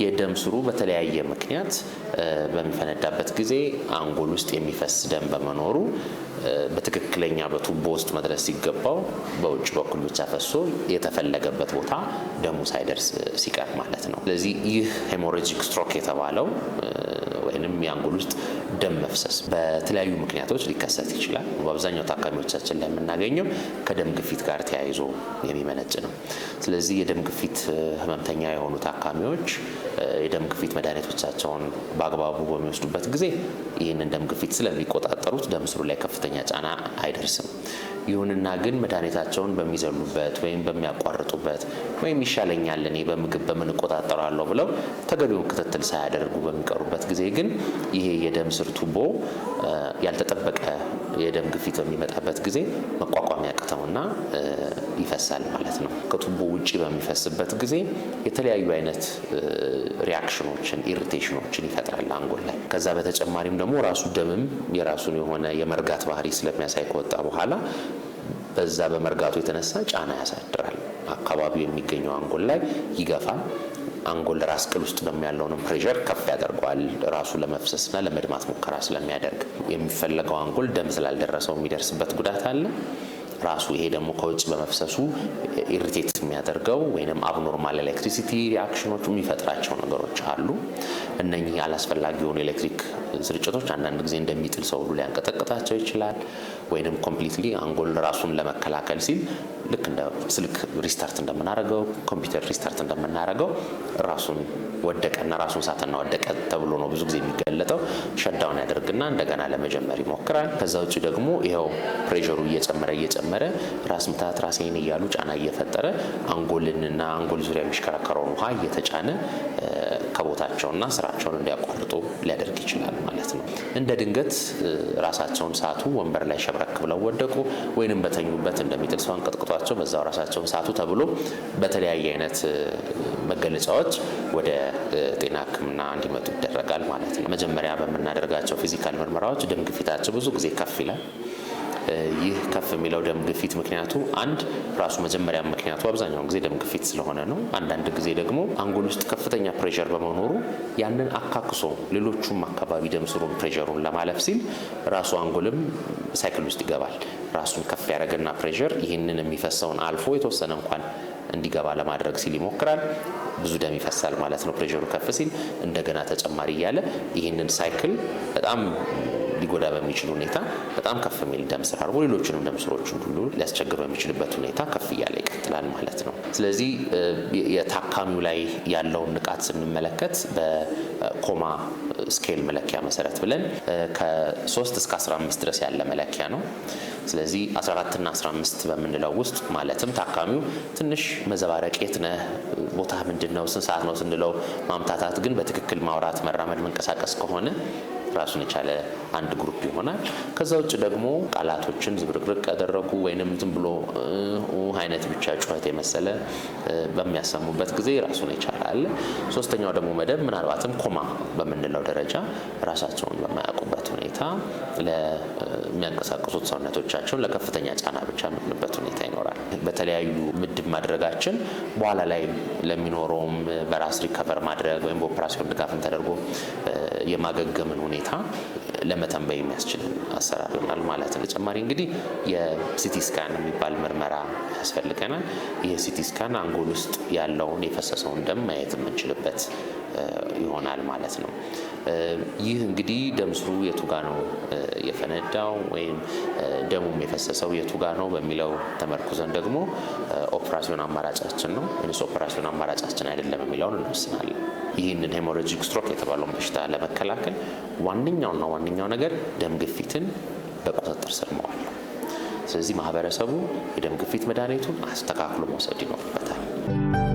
የደም ስሩ በተለያየ ምክንያት በሚፈነዳበት ጊዜ አንጎል ውስጥ የሚፈስ ደም በመኖሩ በትክክለኛ በቱቦ ውስጥ መድረስ ሲገባው በውጭ በኩል ብቻ ፈሶ የተፈለገበት ቦታ ደሙ ሳይደርስ ሲቀር ማለት ነው። ስለዚህ ይህ ሄሞራጂክ ስትሮክ የተባለው ወይንም የአንጎል ውስጥ ደም መፍሰስ በተለያዩ ምክንያቶች ሊከሰት ይችላል። በአብዛኛው ታካሚዎቻችን ላይ የምናገኘው ከደም ግፊት ጋር ተያይዞ የሚመነጭ ነው። ስለዚህ የደም ግፊት ህመምተኛ የሆኑ ታካሚዎች የደም ግፊት መድኃኒቶቻቸውን በአግባቡ በሚወስዱበት ጊዜ ይህንን ደም ግፊት ስለሚቆጣጠሩት ደም ስሩ ላይ ከፍተኛ ጫና አይደርስም። ይሁንና ግን መድኃኒታቸውን በሚዘሉበት ወይም በሚያቋርጡበት ወይም ይሻለኛል እኔ በምግብ በምንቆጣጠር እቆጣጠራለሁ ብለው ተገቢውን ክትትል ሳያደርጉ በሚቀሩበት ጊዜ ግን ይሄ የደም ስር ቱቦ ያልተጠበቀ የደም ግፊት በሚመጣበት ጊዜ መቋቋም ያቅተውና ይፈሳል ማለት ነው። ከቱቦ ውጪ በሚፈስበት ጊዜ የተለያዩ አይነት ሪአክሽኖችን ኢሪቴሽኖችን ይፈጥራል አንጎል ላይ። ከዛ በተጨማሪም ደግሞ ራሱ ደምም የራሱን የሆነ የመርጋት ባህሪ ስለሚያሳይ ከወጣ በኋላ በዛ በመርጋቱ የተነሳ ጫና ያሳድራል። አካባቢው የሚገኘው አንጎል ላይ ይገፋል። አንጎል ራስ ቅል ውስጥ ደግሞ ያለውን ፕሬሸር ከፍ ያደርገዋል። ራሱ ለመፍሰስና ለመድማት ሙከራ ስለሚያደርግ የሚፈለገው አንጎል ደም ስላልደረሰው የሚደርስበት ጉዳት አለ። ራሱ ይሄ ደግሞ ከውጭ በመፍሰሱ ኢሪቴት የሚያደርገው ወይንም አብኖርማል ኤሌክትሪሲቲ ሪአክሽኖች የሚፈጥራቸው ነገሮች አሉ። እነኚህ አላስፈላጊ የሆኑ ኤሌክትሪክ ስርጭቶች አንዳንድ ጊዜ እንደሚጥል ሰው ሁሉ ሊያንቀጠቅጣቸው ይችላል። ወይንም ኮምፕሊትሊ አንጎል ራሱን ለመከላከል ሲል ልክ እንደ ስልክ ሪስታርት እንደምናደርገው ኮምፒውተር ሪስታርት እንደምናደርገው ራሱን ወደቀና ራሱን ሳተና ወደቀ ተብሎ ነው ብዙ ጊዜ የሚገለጠው። ሸዳውን ያደርግና እንደገና ለመጀመር ይሞክራል። ከዛ ውጭ ደግሞ ይሄው ፕሬሸሩ እየጨመረ ራስ ምታት ራሴን እያሉ ጫና እየፈጠረ አንጎልንና አንጎል ዙሪያ የሚሽከረከረውን ውሃ እየተጫነ ከቦታቸውና ስራቸውን እንዲያቋርጡ ሊያደርግ ይችላል ማለት ነው። እንደ ድንገት ራሳቸውን ሳቱ፣ ወንበር ላይ ሸብረክ ብለው ወደቁ፣ ወይንም በተኙበት እንደሚጥል ሰው አንቀጥቅጧቸው በዛው ራሳቸውን ሳቱ ተብሎ በተለያየ አይነት መገለጫዎች ወደ ጤና ሕክምና እንዲመጡ ይደረጋል ማለት ነው። መጀመሪያ በምናደርጋቸው ፊዚካል ምርመራዎች ደም ግፊታቸው ብዙ ጊዜ ከፍ ይላል። ይህ ከፍ የሚለው ደም ግፊት ምክንያቱ አንድ ራሱ መጀመሪያ ምክንያቱ አብዛኛውን ጊዜ ደም ግፊት ስለሆነ ነው። አንዳንድ ጊዜ ደግሞ አንጎል ውስጥ ከፍተኛ ፕሬሸር በመኖሩ ያንን አካክሶ ሌሎቹም አካባቢ ደም ስሩን ፕሬሸሩን ለማለፍ ሲል ራሱ አንጎልም ሳይክል ውስጥ ይገባል። ራሱን ከፍ ያደረገና ፕሬሸር ይህንን የሚፈሰውን አልፎ የተወሰነ እንኳን እንዲገባ ለማድረግ ሲል ይሞክራል። ብዙ ደም ይፈሳል ማለት ነው። ፕሬሸሩ ከፍ ሲል እንደገና ተጨማሪ እያለ ይህንን ሳይክል በጣም ሊጎዳ በሚችል ሁኔታ በጣም ከፍ የሚል ደም ስር አድርጎ ሌሎችንም ደም ስሮችን ሁሉ ሊያስቸግር በሚችልበት ሁኔታ ከፍ እያለ ይቀጥላል ማለት ነው። ስለዚህ የታካሚው ላይ ያለውን ንቃት ስንመለከት በኮማ ስኬል መለኪያ መሰረት ብለን ከ3 እስከ 15 ድረስ ያለ መለኪያ ነው። ስለዚህ 14 እና 15 በምንለው ውስጥ ማለትም ታካሚው ትንሽ መዘባረቅ የት ነህ ቦታ ምንድነው ስንት ሰዓት ነው ስንለው ማምታታት ግን በትክክል ማውራት መራመድ መንቀሳቀስ ከሆነ ራሱን የቻለ አንድ ግሩፕ ይሆናል። ከዛ ውጭ ደግሞ ቃላቶችን ዝብርቅርቅ ያደረጉ ወይንም ዝም ብሎ አይነት ብቻ ጩኸት የመሰለ በሚያሰሙበት ጊዜ ራሱን የቻለ አለ። ሶስተኛው ደግሞ መደብ ምናልባትም ኮማ በምንለው ደረጃ ራሳቸውን በማያውቁበት ሁኔታ ለሚያንቀሳቅሱት ሰውነቶቻቸውን ለከፍተኛ ጫና ብቻ የሚሆንበት ሁኔታ ይኖራል። በተለያዩ ምድብ ማድረጋችን በኋላ ላይ ለሚኖረውም በራስ ሪከቨር ማድረግ ወይም በኦፕራሲዮን ድጋፍም ተደርጎ የማገገምን ሁኔታ ለመተንበይ የሚያስችል አሰራር ይሆናል ማለት ነው። ተጨማሪ እንግዲህ የሲቲ ስካን የሚባል ምርመራ ያስፈልገናል። ይህ ሲቲ ስካን አንጎል ውስጥ ያለውን የፈሰሰውን ደም ማየት የምንችልበት ይሆናል ማለት ነው። ይህ እንግዲህ ደም ስሩ የቱ ጋ ነው የፈነዳው ወይም ደሙም የፈሰሰው የቱ ጋ ነው በሚለው ተመርኩዘን ደግሞ ኦፕራሲዮን አማራጫችን ነው ወይስ ኦፕራሲዮን አማራጫችን አይደለም የሚለውን እንወስናለን። ይህንን ሄሞራጂክ ስትሮክ የተባለውን በሽታ ለመከላከል ዋነኛው ነገር ደም ግፊትን በቁጥጥር ስር መዋል ነው። ስለዚህ ማህበረሰቡ የደም ግፊት መድኃኒቱን አስተካክሎ መውሰድ ይኖርበታል።